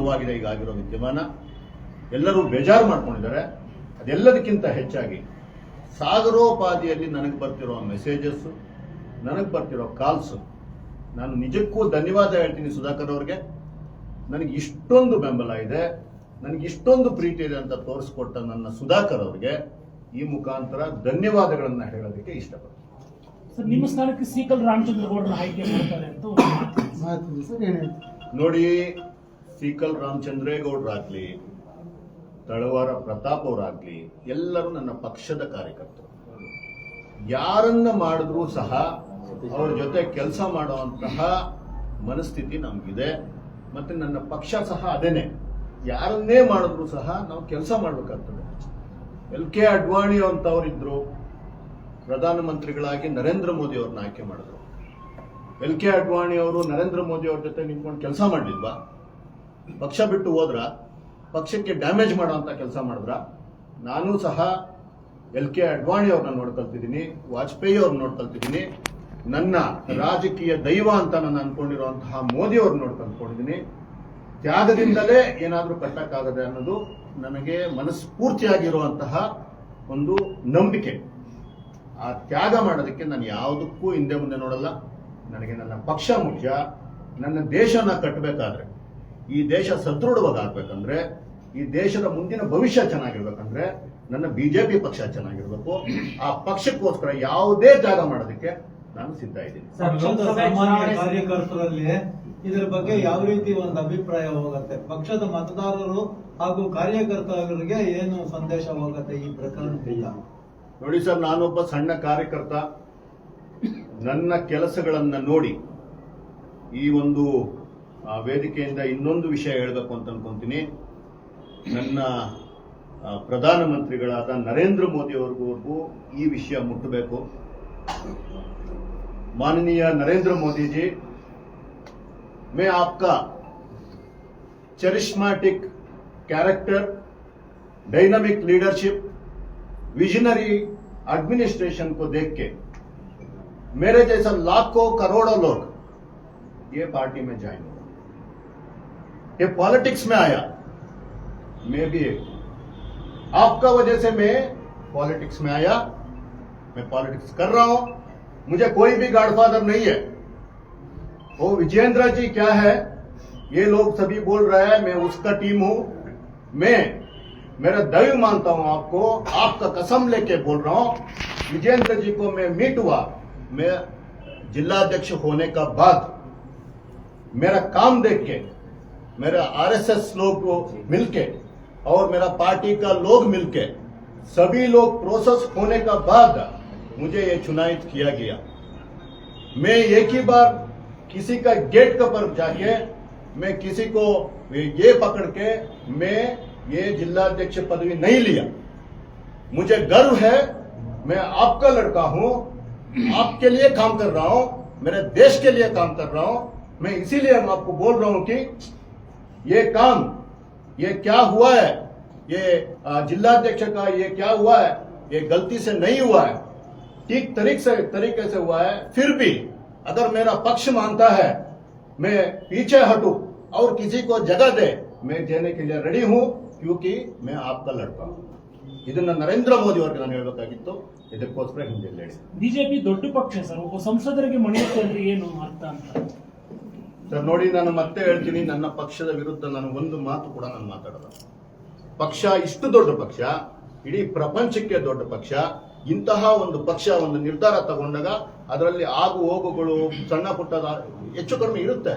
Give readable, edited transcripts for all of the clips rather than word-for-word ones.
ಶುರುವಾಗಿದೆ ಈಗ ಆಗಿರೋ ವಿದ್ಯಮಾನ. ಎಲ್ಲರೂ ಬೇಜಾರು ಮಾಡ್ಕೊಂಡಿದ್ದಾರೆ. ಅದೆಲ್ಲದಕ್ಕಿಂತ ಹೆಚ್ಚಾಗಿ ಸಾಗರೋಪಾದಿಯಲ್ಲಿ ನನಗೆ ಬರ್ತಿರೋ ಮೆಸೇಜಸ್, ನನಗೆ ಬರ್ತಿರೋ ಕಾಲ್ಸ್, ನಾನು ನಿಜಕ್ಕೂ ಧನ್ಯವಾದ ಹೇಳ್ತೀನಿ ಸುಧಾಕರ್ ಅವ್ರಿಗೆ. ನನಗೆ ಇಷ್ಟೊಂದು ಬೆಂಬಲ ಇದೆ, ನನಗೆ ಇಷ್ಟೊಂದು ಪ್ರೀತಿ ಇದೆ ಅಂತ ತೋರಿಸ್ಕೊಟ್ಟ ನನ್ನ ಸುಧಾಕರ್ ಅವ್ರಿಗೆ ಈ ಮುಖಾಂತರ ಧನ್ಯವಾದಗಳನ್ನ ಹೇಳೋದಕ್ಕೆ ಇಷ್ಟಪಡ್ತೀನಿ. ಸರ್, ನಿಮ್ಮ ಸ್ಥಾನಕ್ಕೆ ಸೀಕಲ್ ರಾಮಚಂದ್ರ ಗೌಡರನ್ನ ಆಯ್ಕೆ ಮಾಡ್ತಾರೆ ಅಂತ ನೋಡಿ, ಸೀಕಲ್ ರಾಮಚಂದ್ರೇಗೌಡರಾಗ್ಲಿ, ತಳವಾರ ಪ್ರತಾಪ್ ಅವರಾಗ್ಲಿ, ಎಲ್ಲರೂ ನನ್ನ ಪಕ್ಷದ ಕಾರ್ಯಕರ್ತರು. ಯಾರನ್ನ ಮಾಡಿದ್ರೂ ಸಹ ಅವ್ರ ಜೊತೆ ಕೆಲಸ ಮಾಡುವಂತಹ ಮನಸ್ಥಿತಿ ನಮಗಿದೆ. ಮತ್ತೆ ನನ್ನ ಪಕ್ಷ ಸಹ ಅದೇನೆ. ಯಾರನ್ನೇ ಮಾಡಿದ್ರು ಸಹ ನಾವು ಕೆಲಸ ಮಾಡಬೇಕಾಗ್ತದೆ. LK ಅಡ್ವಾಣಿ ಅಂತವರಿದ್ರು, ಪ್ರಧಾನಮಂತ್ರಿಗಳಾಗಿ ನರೇಂದ್ರ ಮೋದಿ ಅವ್ರನ್ನ ಆಯ್ಕೆ ಮಾಡಿದ್ರು. LK ಅಡ್ವಾಣಿ ಅವರು ನರೇಂದ್ರ ಮೋದಿ ಅವ್ರ ಜೊತೆ ನಿಂತ್ಕೊಂಡು ಕೆಲಸ ಮಾಡಲಿಲ್ವಾ? ಪಕ್ಷ ಬಿಟ್ಟು ಹೋದ್ರ? ಪಕ್ಷಕ್ಕೆ ಡ್ಯಾಮೇಜ್ ಮಾಡುವಂತ ಕೆಲಸ ಮಾಡಿದ್ರ? ನಾನು ಸಹ LK ಅಡ್ವಾಣಿ ಅವ್ರನ್ನ ನೋಡ್ಕೊಳ್ತಿದ್ದೀನಿ, ವಾಜಪೇಯಿ ಅವ್ರನ್ನ ನೋಡ್ಕೊಳ್ತಿದ್ದೀನಿ, ನನ್ನ ರಾಜಕೀಯ ದೈವ ಅಂತ ನಾನು ಅನ್ಕೊಂಡಿರುವಂತಹ ಮೋದಿ ಅವ್ರನ್ನ ನೋಡ್ಕೊಂಡಿದ್ದೀನಿ. ತ್ಯಾಗದಿಂದಲೇ ಏನಾದ್ರೂ ಕಟ್ಟಕ್ಕಾಗದೆ ಅನ್ನೋದು ನನಗೆ ಮನಸ್ಫೂರ್ತಿಯಾಗಿರುವಂತಹ ಒಂದು ನಂಬಿಕೆ. ಆ ತ್ಯಾಗ ಮಾಡೋದಕ್ಕೆ ನಾನು ಯಾವುದಕ್ಕೂ ಹಿಂದೆ ಮುಂದೆ ನೋಡಲ್ಲ. ನನಗೆ ನನ್ನ ಪಕ್ಷ ಮುಖ್ಯ. ನನ್ನ ದೇಶನ ಕಟ್ಟಬೇಕಾದ್ರೆ, ಈ ದೇಶ ಸದೃಢವಾಗಬೇಕಂದ್ರೆ, ಈ ದೇಶದ ಮುಂದಿನ ಭವಿಷ್ಯ ಚೆನ್ನಾಗಿರ್ಬೇಕಂದ್ರೆ ನನ್ನ ಬಿಜೆಪಿ ಪಕ್ಷ ಚೆನ್ನಾಗಿರ್ಬೇಕು. ಆ ಪಕ್ಷಕ್ಕೋಸ್ಕರ ಯಾವುದೇ ತ್ಯಾಗ ಮಾಡೋದಕ್ಕೆ ನಾನು ಸಿದ್ಧ ಇದ್ದೀನಿ. ಪಕ್ಷದ ಸಾಮಾನ್ಯ ಕಾರ್ಯಕರ್ತರಲ್ಲಿ ಇದರ ಬಗ್ಗೆ ಯಾವ ರೀತಿ ಒಂದು ಅಭಿಪ್ರಾಯ ಹೋಗುತ್ತೆ? ಪಕ್ಷದ ಮತದಾರರು ಹಾಗೂ ಕಾರ್ಯಕರ್ತರಿಗೆ ಏನು ಸಂದೇಶ ಹೋಗುತ್ತೆ ಈ ಪ್ರಕರಣದಿಂದ? ನೋಡಿ ಸರ್, ನಾನೊಬ್ಬ ಸಣ್ಣ ಕಾರ್ಯಕರ್ತ. ನನ್ನ ಕೆಲಸಗಳನ್ನ ನೋಡಿ ಈ ಒಂದು ವೇದಿಕೆಯಿಂದ ಇನ್ನೊಂದು ವಿಷಯ ಹೇಳಬೇಕು ಅಂತ ಅನ್ಕೊಂತೀನಿ. ನನ್ನ ಪ್ರಧಾನಮಂತ್ರಿಗಳಾದ ನರೇಂದ್ರ ಮೋದಿ ಅವ್ರಿಗೂ ಈ ವಿಷಯ ಮುಟ್ಟಬೇಕು. माननीय नरेंद्र मोदी जी, मैं आपका charismatic character, dynamic leadership, visionary administration को देख के मेरे जैसा लाखों करोड़ों लोग ये पार्टी में ज्वाइन हुआ। ये पॉलिटिक्स में आया, मैं भी एक आपका वजह से मैं पॉलिटिक्स में आया। मैं पॉलिटिक्स कर रहा हूं। मुझे कोई भी गॉडफादर नहीं है। वो विजेंद्र जी क्या है, ये लोग सभी बोल रहे हैं, मैं उसका टीम हूं। मैं मेरा दैव मानता हूं आपको, आपका कसम लेके बोल रहा हूं। विजेंद्र जी को मैं मीट हुआ, मैं जिलाध्यक्ष होने का बाद मेरा काम देख के, मेरा RSS लोग को मिलके और मेरा पार्टी का लोग मिलके, सभी लोग प्रोसेस होने का बाद मुझे ये चुनाव किया गया। मैं एक ही बार किसी का गेट के पर जाके मैं किसी को ये पकड़ के मैं ये जिलाध्यक्ष पदवी नहीं लिया। मुझे गर्व है, मैं आपका लड़का हूं, आपके लिए काम कर रहा हूं, मेरे देश के लिए काम कर रहा हूं। मैं इसीलिए हम आपको बोल रहा हूं कि ये काम, ये क्या हुआ है, ये जिलाध्यक्ष का ये क्या हुआ है, ये गलती से नहीं हुआ है, ठीक तरीके से हुआ है। फिर भी अगर मेरा पक्ष मानता है मैं पीछे हटूं और किसी को जगह दे, मैं देने के लिए रेडी हूं, क्योंकि मैं आपका लड़का हूं। ಇದನ್ನ ನರೇಂದ್ರ ಮೋದಿ ಅವರಿಗೆ ನಾನು ಹೇಳಬೇಕಾಗಿತ್ತು. ಇದಕ್ಕೋಸ್ಕರ ಹಿಂದೆ ಹೇಳಿ. ಬಿಜೆಪಿ ದೊಡ್ಡ ಪಕ್ಷ ಸರ್, ಒಬ್ಬ ಸಂಸದರಿಗೆ ಮಣಿಯುತ್ತೆ ಅಂದ್ರೆ ಏನು ಅರ್ಥ ಅಂತ ಸರ್? ನೋಡಿ, ನಾನು ಮತ್ತೆ ಹೇಳ್ತೀನಿ, ನನ್ನ ಪಕ್ಷದ ವಿರುದ್ಧ ನಾನು ಒಂದು ಮಾತು ಕೂಡ ನಾನು ಮಾತಾಡಲ್ಲ. ಪಕ್ಷ ಇಷ್ಟು ದೊಡ್ಡ ಪಕ್ಷ, ಇಡೀ ಪ್ರಪಂಚಕ್ಕೆ ದೊಡ್ಡ ಪಕ್ಷ. ಇಂತಹ ಒಂದು ಪಕ್ಷ ಒಂದು ನಿರ್ಧಾರ ತಗೊಂಡಾಗ ಅದರಲ್ಲಿ ಆಗು ಹೋಗುಗಳು ಸಣ್ಣ ಪುಟ್ಟ ಹೆಚ್ಚು ಕಡಿಮೆ ಇರುತ್ತೆ.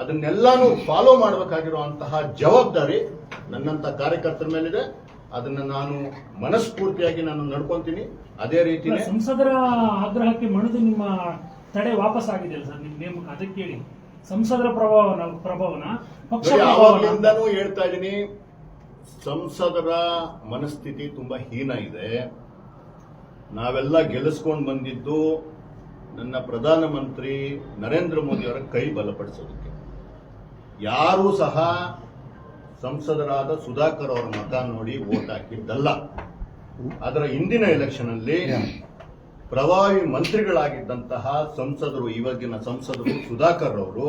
ಅದನ್ನೆಲ್ಲಾನು ಫಾಲೋ ಮಾಡಬೇಕಾಗಿರುವಂತಹ ಜವಾಬ್ದಾರಿ ನನ್ನಂತ ಕಾರ್ಯಕರ್ತರ ಮೇಲಿದೆ. ಅದನ್ನ ನಾನು ಮನಸ್ಫೂರ್ತಿಯಾಗಿ ನಾನು ನಡ್ಕೊಂತೀನಿ. ಅದೇ ರೀತಿ ಸಂಸದರ ಆಗ್ರಹಕ್ಕೆ ಮಣಿದು ನಿಮ್ಮ ತಡೆ ವಾಪಸ್ ಆಗಿದೆ ಸರ್, ನಿಮ್ಮ ನೇಮಕ. ಅದಕ್ಕೆ ಹೇಳಿ, ಸಂಸದರ ಪ್ರಭಾವನ ಪಕ್ಷ ಯಾವಾಗಲಿಂದನೂ ಹೇಳ್ತಾ ಇದ್ದೀನಿ, ಸಂಸದರ ಮನಸ್ಥಿತಿ ತುಂಬಾ ಹೀನ ಇದೆ. ನಾವೆಲ್ಲ ಗೆಲ್ಲಿಸ್ಕೊಂಡು ಬಂದಿದ್ದು ನನ್ನ ಪ್ರಧಾನಮಂತ್ರಿ ನರೇಂದ್ರ ಮೋದಿ ಅವರ ಕೈ ಬಲಪಡಿಸೋದಕ್ಕೆ. ಯಾರೂ ಸಹ ಸಂಸದರಾದ ಸುಧಾಕರ್ ಅವರ ಮತ ನೋಡಿ ವೋಟ್ ಹಾಕಿದ್ದಲ್ಲ. ಅದರ ಹಿಂದಿನ ಎಲೆಕ್ಷನ್ ಅಲ್ಲಿ ಪ್ರಭಾವಿ ಮಂತ್ರಿಗಳಾಗಿದ್ದಂತಹ ಸಂಸದರು, ಇವಾಗಿನ ಸಂಸದರು ಸುಧಾಕರ್ ಅವರು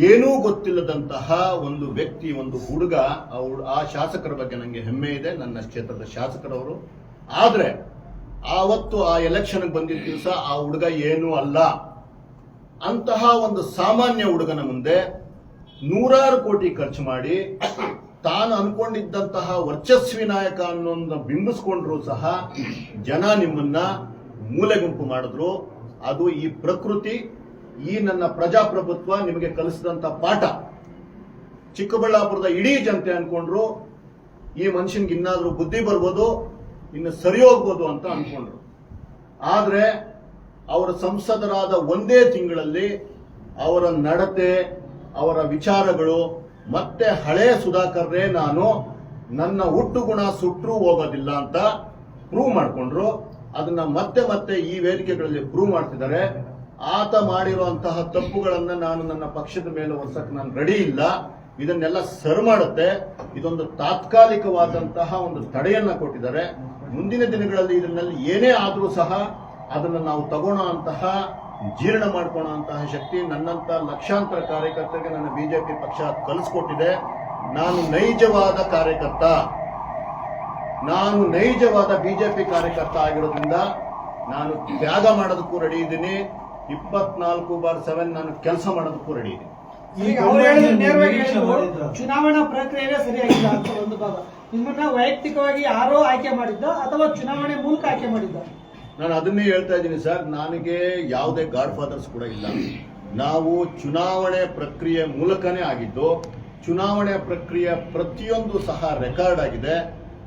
ಏನೂ ಗೊತ್ತಿಲ್ಲದಂತಹ ಒಂದು ವ್ಯಕ್ತಿ, ಒಂದು ಹುಡುಗ, ಆ ಶಾಸಕರ ಬಗ್ಗೆ ನನಗೆ ಹೆಮ್ಮೆ ಇದೆ, ನನ್ನ ಕ್ಷೇತ್ರದ ಶಾಸಕರವರು. ಆದ್ರೆ ಆವತ್ತು ಆ ಎಲೆಕ್ಷನ್ ಬಂದಿದ್ದ ದಿವಸ ಆ ಹುಡುಗ ಏನೂ ಅಲ್ಲ. ಅಂತಹ ಒಂದು ಸಾಮಾನ್ಯ ಹುಡುಗನ ಮುಂದೆ 100 ಕೋಟಿ ಖರ್ಚು ಮಾಡಿ ತಾನು ಅನ್ಕೊಂಡಿದ್ದಂತಹ ವರ್ಚಸ್ವಿ ನಾಯಕ ಅನ್ನೋದನ್ನ ಬಿಂಬಿಸ್ಕೊಂಡ್ರು ಸಹ ಜನ ನಿಮ್ಮನ್ನ ಮೂಲೆ ಗುಂಪು ಮಾಡಿದ್ರು. ಅದು ಈ ಪ್ರಕೃತಿ, ಈ ನನ್ನ ಪ್ರಜಾಪ್ರಭುತ್ವ ನಿಮಗೆ ಕಲಿಸಿದಂತ ಪಾಠ. ಚಿಕ್ಕಬಳ್ಳಾಪುರದ ಇಡೀ ಜನತೆ ಅನ್ಕೊಂಡ್ರು ಈ ಮನುಷ್ಯನ್ಗೆ ಇನ್ನಾದ್ರೂ ಬುದ್ಧಿ ಬರ್ಬೋದು, ಇನ್ನು ಸರಿ ಹೋಗ್ಬೋದು ಅಂತ ಅನ್ಕೊಂಡ್ರು. ಆದ್ರೆ ಅವರ ಸಂಸದರಾದ ಒಂದೇ ತಿಂಗಳಲ್ಲಿ ಅವರ ನಡತೆ, ಅವರ ವಿಚಾರಗಳು ಮತ್ತೆ ಹಳೆ ಸುಧಾಕರ್ರೇ ನಾನು, ನನ್ನ ಹುಟ್ಟು ಗುಣ ಸುಟ್ಟರೂ ಹೋಗೋದಿಲ್ಲ ಅಂತ ಪ್ರೂವ್ ಮಾಡ್ಕೊಂಡ್ರು. ಅದನ್ನ ಮತ್ತೆ ಮತ್ತೆ ಈ ವೇದಿಕೆಗಳಲ್ಲಿ ಪ್ರೂವ್ ಮಾಡ್ತಿದ್ದಾರೆ. ಆತ ಮಾಡಿರುವಂತಹ ತಪ್ಪುಗಳನ್ನ ನಾನು ನನ್ನ ಪಕ್ಷದ ಮೇಲೆ ಹೊರ್ಸಕ್ ನಾನು ರೆಡಿ ಇಲ್ಲ. ಇದನ್ನೆಲ್ಲ ಸರಿ ಮಾಡುತ್ತೆ. ಇದೊಂದು ತಾತ್ಕಾಲಿಕವಾದಂತಹ ಒಂದು ತಡೆಯನ್ನ ಕೊಟ್ಟಿದ್ದಾರೆ. ಮುಂದಿನ ದಿನಗಳಲ್ಲಿ ಇದನ್ನಲ್ಲಿ ಏನೇ ಆದರೂ ಸಹ ಅದನ್ನ ನಾವು ತಗೋಣ ಅಂತಹ, ಜೀರ್ಣ ಮಾಡ್ಕೊಳ್ಳೋ ಅಂತಹ ಶಕ್ತಿ ನನ್ನಂತ ಲಕ್ಷಾಂತರ ಕಾರ್ಯಕರ್ತರಿಗೆ ನನ್ನ ಬಿಜೆಪಿ ಪಕ್ಷ ಕಲಿಸ್ಕೊಟ್ಟಿದೆ. ನಾನು ನೈಜವಾದ ಕಾರ್ಯಕರ್ತ, ನಾನು ನೈಜವಾದ ಬಿಜೆಪಿ ಕಾರ್ಯಕರ್ತ ಆಗಿರೋದ್ರಿಂದ ನಾನು ತ್ಯಾಗ ಮಾಡೋದಕ್ಕೂ ರೆಡಿ ಇದ್ದೀನಿ. 24/7 ನಾನು ಕೆಲಸ ಮಾಡೋದಕ್ಕೂ ರೆಡಿ ಇದ್ದೀನಿ. ಈಗ ಅವ್ರು ಹೇಳಿದ್ರು, ನೇರವಾಗಿ ಹೇಳಿದ್ರು, ಚುನಾವಣಾ ಪ್ರಕ್ರಿಯೆ ಸರಿಯಾಗಿಲ್ಲ ಅಂತ ಒಂದು ಭಾಗ. ನಿಮ್ಮನ್ನ ವೈಯಕ್ತಿಕವಾಗಿ ಯಾರೋ ಆಯ್ಕೆ ಮಾಡಿದ್ದ ಅಥವಾ ಚುನಾವಣೆ ಮೂಲಕ ಆಯ್ಕೆ ಮಾಡಿದ್ದ? ನಾನು ಅದನ್ನೇ ಹೇಳ್ತಾ ಇದ್ದೀನಿ ಸರ್. ನನಗೆ ಯಾವುದೇ ಗಾಡ್ ಫಾದರ್ಸ್ ಕೂಡ ಇಲ್ಲ. ನಾವು ಚುನಾವಣೆ ಪ್ರಕ್ರಿಯೆ ಮೂಲಕನೇ ಆಗಿದ್ದು. ಚುನಾವಣೆ ಪ್ರಕ್ರಿಯೆ ಪ್ರತಿಯೊಂದು ಸಹ ರೆಕಾರ್ಡ್ ಆಗಿದೆ.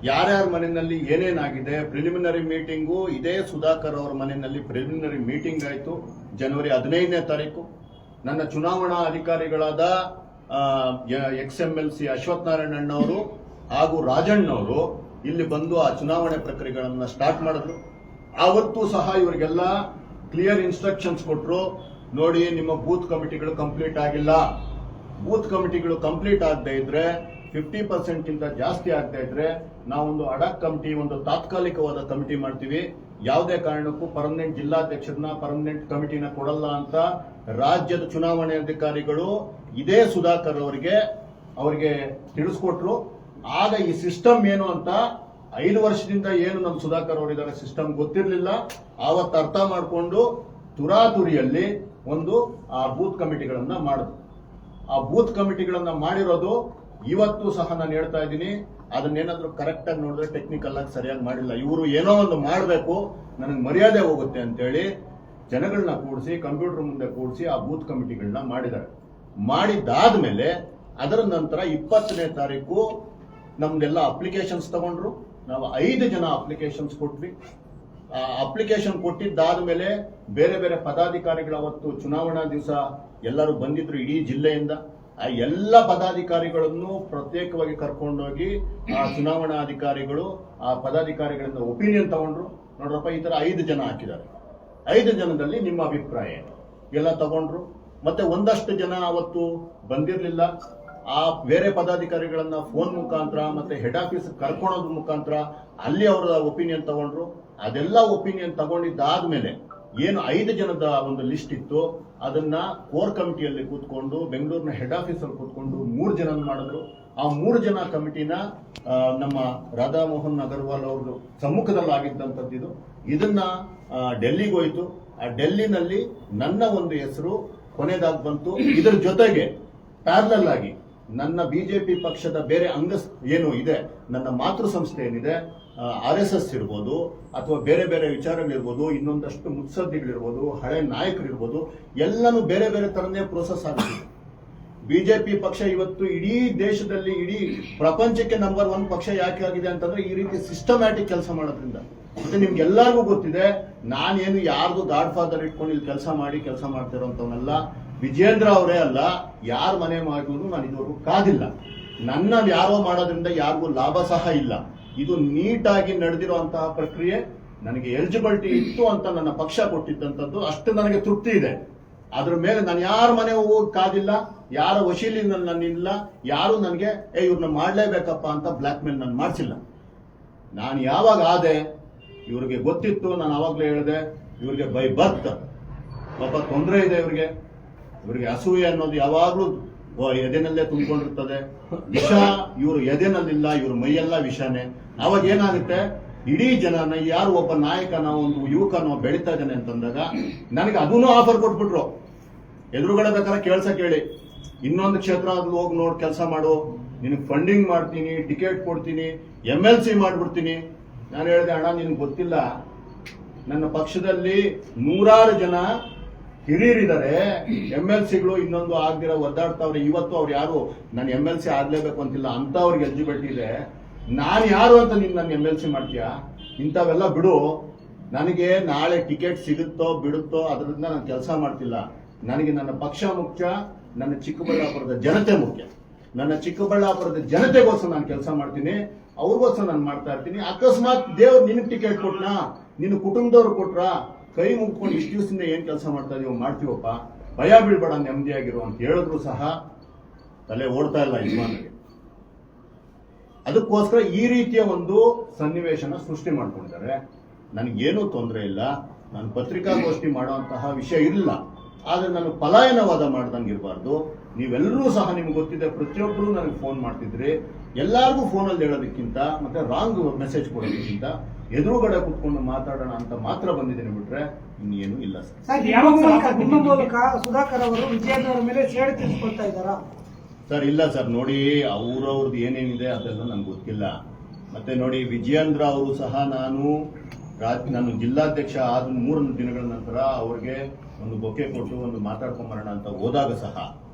ಯಾರ್ಯಾರ ಮನೆಯಲ್ಲಿ ಏನೇನಾಗಿದೆ. ಪ್ರಿಲಿಮಿನರಿ ಮೀಟಿಂಗು ಇದೇ ಸುಧಾಕರ್ ಅವರ ಮನೆಯಲ್ಲಿ ಪ್ರಿಲಿಮಿನರಿ ಮೀಟಿಂಗ್ ಆಯಿತು ಜನವರಿ 15ನೇ ತಾರೀಕು. ನನ್ನ ಚುನಾವಣಾ ಅಧಿಕಾರಿಗಳಾದ XMLC ಅಶ್ವಥ್ ನಾರಾಯಣ ಅಣ್ಣವರು ಹಾಗೂ ರಾಜಣ್ಣವರು ಇಲ್ಲಿ ಬಂದು ಆ ಚುನಾವಣೆ ಪ್ರಕ್ರಿಯೆಗಳನ್ನು ಸ್ಟಾರ್ಟ್ ಮಾಡಿದ್ರು. ಆವತ್ತೂ ಸಹ ಇವರಿಗೆಲ್ಲ ಕ್ಲಿಯರ್ ಇನ್ಸ್ಟ್ರಕ್ಷನ್ಸ್ ಕೊಟ್ಟರು. ನೋಡಿ, ನಿಮ್ಮ ಬೂತ್ ಕಮಿಟಿಗಳು ಕಂಪ್ಲೀಟ್ ಆಗಿಲ್ಲ. ಬೂತ್ ಕಮಿಟಿಗಳು ಕಂಪ್ಲೀಟ್ ಆಗದೆ ಇದ್ರೆ 50% ಇಂದ ಜಾಸ್ತಿ ಆಗ್ತಾ ಇದ್ರೆ ನಾವೊಂದು ಅಡಕ್ ಕಮಿಟಿ, ಒಂದು ತಾತ್ಕಾಲಿಕವಾದ ಕಮಿಟಿ ಮಾಡ್ತೀವಿ. ಯಾವುದೇ ಕಾರಣಕ್ಕೂ ಪರ್ಮನೆಂಟ್ ಜಿಲ್ಲಾಧ್ಯಕ್ಷರನ್ನ, ಪರ್ಮನೆಂಟ್ ಕಮಿಟಿನ ಕೊಡಲ್ಲ ಅಂತ ರಾಜ್ಯದ ಚುನಾವಣೆ ಅಧಿಕಾರಿಗಳು ಇದೇ ಸುಧಾಕರ್ ಅವರಿಗೆ ತಿಳಿಸ್ಕೊಟ್ರು. ಆಗ ಈ ಸಿಸ್ಟಮ್ ಏನು ಅಂತ 5 ವರ್ಷದಿಂದ ಏನು ನಮ್ಮ ಸುಧಾಕರ್ ಅವರಿದ್ದಾರೆ ಸಿಸ್ಟಮ್ ಗೊತ್ತಿರಲಿಲ್ಲ. ಆವತ್ತು ಅರ್ಥ ಮಾಡಿಕೊಂಡು ತುರಾತುರಿಯಲ್ಲಿ ಒಂದು ಆ ಬೂತ್ ಕಮಿಟಿಗಳನ್ನ ಮಾಡಿದ್ರು. ಆ ಬೂತ್ ಕಮಿಟಿಗಳನ್ನ ಮಾಡಿರೋದು ಇವತ್ತು ಸಹ ನಾನು ಹೇಳ್ತಾ ಇದ್ದೀನಿ. ಅದನ್ನೇನಾದ್ರೂ ಕರೆಕ್ಟ್ ಆಗಿ ನೋಡಿದ್ರೆ ಟೆಕ್ನಿಕಲ್ ಆಗಿ ಸರಿಯಾಗಿ ಮಾಡಿಲ್ಲ. ಇವರು ಏನೋ ಒಂದು ಮಾಡಬೇಕು, ನನಗೆ ಮರ್ಯಾದೆ ಹೋಗುತ್ತೆ ಅಂತೇಳಿ ಜನಗಳನ್ನ ಕೂಡಿಸಿ, ಕಂಪ್ಯೂಟರ್ ಮುಂದೆ ಕೂಡಿಸಿ ಆ ಬೂತ್ ಕಮಿಟಿಗಳನ್ನ ಮಾಡಿದ್ದಾರೆ. ಮಾಡಿದಾದ್ಮೇಲೆ ಅದರ ನಂತರ 20ನೇ ತಾರೀಕು ನಮ್ದೆಲ್ಲ ಅಪ್ಲಿಕೇಶನ್ಸ್ ತಗೊಂಡ್ರು. ನಾವು 5 ಜನ ಅಪ್ಲಿಕೇಶನ್ಸ್ ಕೊಟ್ವಿ. ಆ ಅಪ್ಲಿಕೇಶನ್ ಕೊಟ್ಟಿದ್ದಾದ್ಮೇಲೆ ಬೇರೆ ಬೇರೆ ಪದಾಧಿಕಾರಿಗಳು ಅವತ್ತು ಚುನಾವಣಾ ದಿವಸ ಎಲ್ಲರೂ ಬಂದಿದ್ರು ಇಡೀ ಜಿಲ್ಲೆಯಿಂದ. ಆ ಎಲ್ಲ ಪದಾಧಿಕಾರಿಗಳನ್ನು ಪ್ರತ್ಯೇಕವಾಗಿ ಕರ್ಕೊಂಡೋಗಿ ಆ ಚುನಾವಣಾ ಅಧಿಕಾರಿಗಳು ಆ ಪದಾಧಿಕಾರಿಗಳಿಂದ ಒಪಿನಿಯನ್ ತಗೊಂಡ್ರು. ನೋಡ್ರಪ್ಪ, ಈ ತರ 5 ಜನ ಹಾಕಿದ್ದಾರೆ, 5 ಜನದಲ್ಲಿ ನಿಮ್ಮ ಅಭಿಪ್ರಾಯ ಏನು ಎಲ್ಲ ತಗೊಂಡ್ರು. ಮತ್ತೆ ಒಂದಷ್ಟು ಜನ ಅವತ್ತು ಬಂದಿರಲಿಲ್ಲ. ಆ ಬೇರೆ ಪದಾಧಿಕಾರಿಗಳನ್ನ ಫೋನ್ ಮುಖಾಂತರ ಮತ್ತೆ ಹೆಡ್ ಆಫೀಸ್ ಕರ್ಕೊಳ್ಳೋದ್ರ ಮುಖಾಂತರ ಅಲ್ಲಿ ಅವರ ಒಪಿನಿಯನ್ ತಗೊಂಡ್ರು. ಅದೆಲ್ಲ ಒಪಿನಿಯನ್ ತಗೊಂಡಿದ್ದಾದ್ಮೇಲೆ ಏನು 5 ಜನದ ಒಂದು ಲಿಸ್ಟ್ ಇತ್ತು, ಅದನ್ನ ಕೋರ್ ಕಮಿಟಿಯಲ್ಲಿ ಕೂತ್ಕೊಂಡು ಬೆಂಗಳೂರಿನ ಹೆಡ್ ಆಫೀಸ್ ಅಲ್ಲಿ ಕೂತ್ಕೊಂಡು 3 ಜನ ಮಾಡಿದ್ರು. ಆ 3 ಜನ ಕಮಿಟಿನ ನಮ್ಮ ರಾಧಾ ಮೋಹನ್ ಅಗರ್ವಾಲ್ ಅವ್ರದ್ದು ಸಮ್ಮುಖದಲ್ಲಿ ಆಗಿದ್ದಂಥದ್ದು. ಇದನ್ನ ಡೆಲ್ಲಿಗೆ ಹೋಯ್ತು. ಆ ಡೆಲ್ಲಿನಲ್ಲಿ ನನ್ನ ಒಂದು ಹೆಸರು ಕೊನೆದಾಗಿ ಬಂತು. ಇದರ ಜೊತೆಗೆ ಪ್ಯಾರಲಲ್ ಆಗಿ ನನ್ನ ಬಿಜೆಪಿ ಪಕ್ಷದ ಬೇರೆ ಏನು ಇದೆ, ನನ್ನ ಮಾತೃ ಸಂಸ್ಥೆ ಏನಿದೆ, RSS ಇರ್ಬೋದು ಅಥವಾ ಬೇರೆ ಬೇರೆ ವಿಚಾರಗಳಿರ್ಬೋದು, ಇನ್ನೊಂದಷ್ಟು ಮುತ್ಸದ್ದಿಗಳಿರ್ಬೋದು, ಹಳೆ ನಾಯಕರಿರ್ಬೋದು, ಎಲ್ಲನೂ ಬೇರೆ ಬೇರೆ ತರನೇ ಪ್ರೋಸೆಸ್ ಆಗುತ್ತೆ. ಬಿಜೆಪಿ ಪಕ್ಷ ಇವತ್ತು ಇಡೀ ದೇಶದಲ್ಲಿ, ಇಡೀ ಪ್ರಪಂಚಕ್ಕೆ ನಂಬರ್ 1 ಪಕ್ಷ ಯಾಕೆ ಆಗಿದೆ ಅಂತಂದ್ರೆ ಈ ರೀತಿ ಸಿಸ್ಟಮ್ಯಾಟಿಕ್ ಕೆಲಸ ಮಾಡೋದ್ರಿಂದ. ಮತ್ತೆ ನಿಮ್ಗೆಲ್ಲರಿಗೂ ಗೊತ್ತಿದೆ, ನಾನೇನು ಯಾರ್ದು ಗಾಡ್ ಫಾದರ್ ಇಟ್ಕೊಂಡು ಇಲ್ಲಿ ಕೆಲಸ ಮಾಡ್ತಿರೋಂಥವನ್ನೆಲ್ಲ. ವಿಜೇಂದ್ರ ಅವರೇ ಅಲ್ಲ, ಯಾರ ಮನೆ ಮಾಡಿದ್ರು ನಾನು ಇದುವರೆಗೂ ಕಾದಿಲ್ಲ. ನನ್ನ ಯಾರೋ ಮಾಡೋದ್ರಿಂದ ಯಾರಿಗೂ ಲಾಭ ಸಹ ಇಲ್ಲ. ಇದು ನೀಟಾಗಿ ನಡೆದಿರುವಂತಹ ಪ್ರಕ್ರಿಯೆ. ನನಗೆ ಎಲಿಜಿಬಿಲಿಟಿ ಇತ್ತು ಅಂತ ನನ್ನ ಪಕ್ಷ ಕೊಟ್ಟಿದ್ದಂಥದ್ದು, ಅಷ್ಟು ನನಗೆ ತೃಪ್ತಿ ಇದೆ. ಅದ್ರ ಮೇಲೆ ನಾನು ಯಾರ ಮನೆ ಹೋಗಿ ಕಾದಿಲ್ಲ, ಯಾರ ವಶೀಲಿ ನನ್ನಿಲ್ಲ, ಯಾರು ನನಗೆ ಇವ್ರನ್ನ ಮಾಡ್ಲೇಬೇಕಪ್ಪ ಅಂತ ಬ್ಲಾಕ್ ಮೇಲ್ ನಾನು ಮಾಡಿಸಿಲ್ಲ. ನಾನು ಯಾವಾಗ ಆದೆ ಇವ್ರಿಗೆ ಗೊತ್ತಿತ್ತು. ನಾನು ಅವಾಗಲೇ ಹೇಳಿದೆ, ಇವ್ರಿಗೆ ಬೈ ಬರ್ತ್ ಪಾಪ ತೊಂದರೆ ಇದೆ ಇವ್ರಿಗೆ. ಇವರಿಗೆ ಅಸೂಯೆ ಅನ್ನೋದು ಯಾವಾಗ್ಲೂ ಎದೆನಲ್ಲೇ ತುಂಬಿಕೊಂಡಿರ್ತದೆ. ವಿಷ ಇವರು ಎದೆನಲ್ಲಿಲ್ಲ, ಇವ್ರ ಮೈಯೆಲ್ಲ ವಿಷನೇ. ಅವಾಗ ಏನಾಗುತ್ತೆ, ಇಡೀ ಜನನ ಯಾರು ಒಬ್ಬ ನಾಯಕನ ಒಂದು ಯುವಕನೋ ಬೆಳೀತಾ ಇದ್ದಾನೆ ಅಂತಂದಾಗ ನನಗೆ ಅದನ್ನು ಆಫರ್ ಕೊಟ್ಬಿಟ್ರು. ಎದುರುಗಡೆ ಬೇಕಾದ್ರೆ ಕೇಳ್ಸ ಕೇಳಿ, ಇನ್ನೊಂದು ಕ್ಷೇತ್ರ ಆದ್ರೂ ಹೋಗಿ ನೋಡಿ ಕೆಲಸ ಮಾಡು, ನಿನಗೆ ಫಂಡಿಂಗ್ ಮಾಡ್ತೀನಿ, ಟಿಕೆಟ್ ಕೊಡ್ತೀನಿ, MLC ಮಾಡ್ಬಿಡ್ತೀನಿ. ನಾನು ಹೇಳಿದೆ, ಅಣ್ಣ ನಿನ್ಗೆ ಗೊತ್ತಿಲ್ಲ, ನನ್ನ ಪಕ್ಷದಲ್ಲಿ 100 ಜನ ಹಿರಿಯರಿದ್ದಾರೆ, MLCಗಳು ಇನ್ನೊಂದು ಆಗ್ದಿರ ಒದ್ದಾಡ್ತಾವ್ರೆ. ಇವತ್ತು ಅವ್ರು ಯಾರು ನಾನು MLC ಆಗ್ಲೇಬೇಕು ಅಂತಿಲ್ಲ, ಅಂತವ್ರಿಗೆ ಎಲಿಜಿಬಿಲಿಟಿ ಇದೆ. ನಾನು ಯಾರು ಅಂತ ನೀನು ನನ್ನ MLC ಮಾಡ್ತೀಯಾ? ಇಂಥವೆಲ್ಲ ಬಿಡು. ನನಗೆ ನಾಳೆ ಟಿಕೆಟ್ ಸಿಗುತ್ತೋ ಬಿಡುತ್ತೋ ಅದರಿಂದ ನಾನು ಕೆಲಸ ಮಾಡ್ತಿಲ್ಲ. ನನಗೆ ನನ್ನ ಪಕ್ಷ ಮುಖ್ಯ, ನನ್ನ ಚಿಕ್ಕಬಳ್ಳಾಪುರದ ಜನತೆ ಮುಖ್ಯ. ನನ್ನ ಚಿಕ್ಕಬಳ್ಳಾಪುರದ ಜನತೆಗೋಸ್ಕರ ನಾನು ಕೆಲಸ ಮಾಡ್ತೀನಿ, ಅವ್ರಿಗೋಸ್ಕರ ನಾನು ಮಾಡ್ತಾ ಇರ್ತೀನಿ. ಅಕಸ್ಮಾತ್ ದೇವ್ರು ನಿನಗೆ ಟಿಕೆಟ್ ಕೊಟ್ನಾ, ನಿನ್ನ ಕುಟುಂಬದವ್ರು ಕೊಟ್ರ, ಕೈ ಮುಗ್ಕೊಂಡು ಇಷ್ಟು ದಿವಸದಿಂದ ಏನ್ ಕೆಲಸ ಮಾಡ್ತಾ ಇದೀವೋ ಮಾಡ್ತೀವಪ್ಪ, ಭಯ ಬೀಳ್ಬೇಡ, ನೆಮ್ಮದಿಯಾಗಿರು ಅಂತ ಹೇಳಿದ್ರು ಸಹ ತಲೆ ಓಡ್ತಾ ಇಲ್ಲ ಯಜಮಾನಿಗೆ. ಅದಕ್ಕೋಸ್ಕರ ಈ ರೀತಿಯ ಒಂದು ಸನ್ನಿವೇಶನ ಸೃಷ್ಟಿ ಮಾಡ್ಕೊಂಡಿದ್ದಾರೆ. ನನಗೇನೂ ತೊಂದರೆ ಇಲ್ಲ, ನಾನು ಪತ್ರಿಕಾಗೋಷ್ಠಿ ಮಾಡುವಂತಹ ವಿಷಯ ಇಲ್ಲ. ಆದ್ರೆ ನಾನು ಪಲಾಯನವಾದ ಮಾಡ್ದಂಗೆ ಇರಬಾರ್ದು. ನೀವೆಲ್ಲರೂ ಸಹ ನಿಮ್ಗೆ ಗೊತ್ತಿದೆ, ಪ್ರತಿಯೊಬ್ಬರು ನನಗೆ ಫೋನ್ ಮಾಡ್ತಿದ್ರಿ. ಎಲ್ಲಾರ್ಗೂ ಫೋನಲ್ಲಿ ಹೇಳೋದಕ್ಕಿಂತ ಮತ್ತೆ ರಾಂಗ್ ಮೆಸೇಜ್ ಕೊಡೋದಕ್ಕಿಂತ ಎದುರುಗಡೆ ಕುತ್ಕೊಂಡು ಮಾತಾಡೋಣ ಅಂತ ಮಾತ್ರ ಬಂದಿದ್ದೀನಿ, ಬಿಟ್ರೆ ಇನ್ನೇನು ಇಲ್ಲ ಸರ್. ಸರ್, ನಿಮ್ಮ ಮೂಲಕ ಸುಧಾಕರ್ ಅವರು ವಿಜಯೇಂದ್ರ ಅವರ ಮೇಲೆ ಸೇಡು ತೀರಿಸಿಕೊಳ್ತಾ ಇದ್ದಾರಾ? ಸರ್ ಇಲ್ಲ ಸರ್, ನೋಡಿ ಅವ್ರವ್ರದ್ದು ಏನೇನಿದೆ ಅದೆಲ್ಲ ನನ್ಗೆ ಗೊತ್ತಿಲ್ಲ. ಮತ್ತೆ ನೋಡಿ, ವಿಜಯೇಂದ್ರ ಅವರು ಸಹ ನಾನು ಜಿಲ್ಲಾಧ್ಯಕ್ಷ ಆದ 3 ದಿನಗಳ ನಂತರ ಅವ್ರಿಗೆ ಒಂದು ಬೊಕ್ಕೆ ಕೊಟ್ಟು ಒಂದು ಮಾತಾಡ್ಕೊಂಬರೋಣ ಅಂತ ಹೋದಾಗ ಸಹ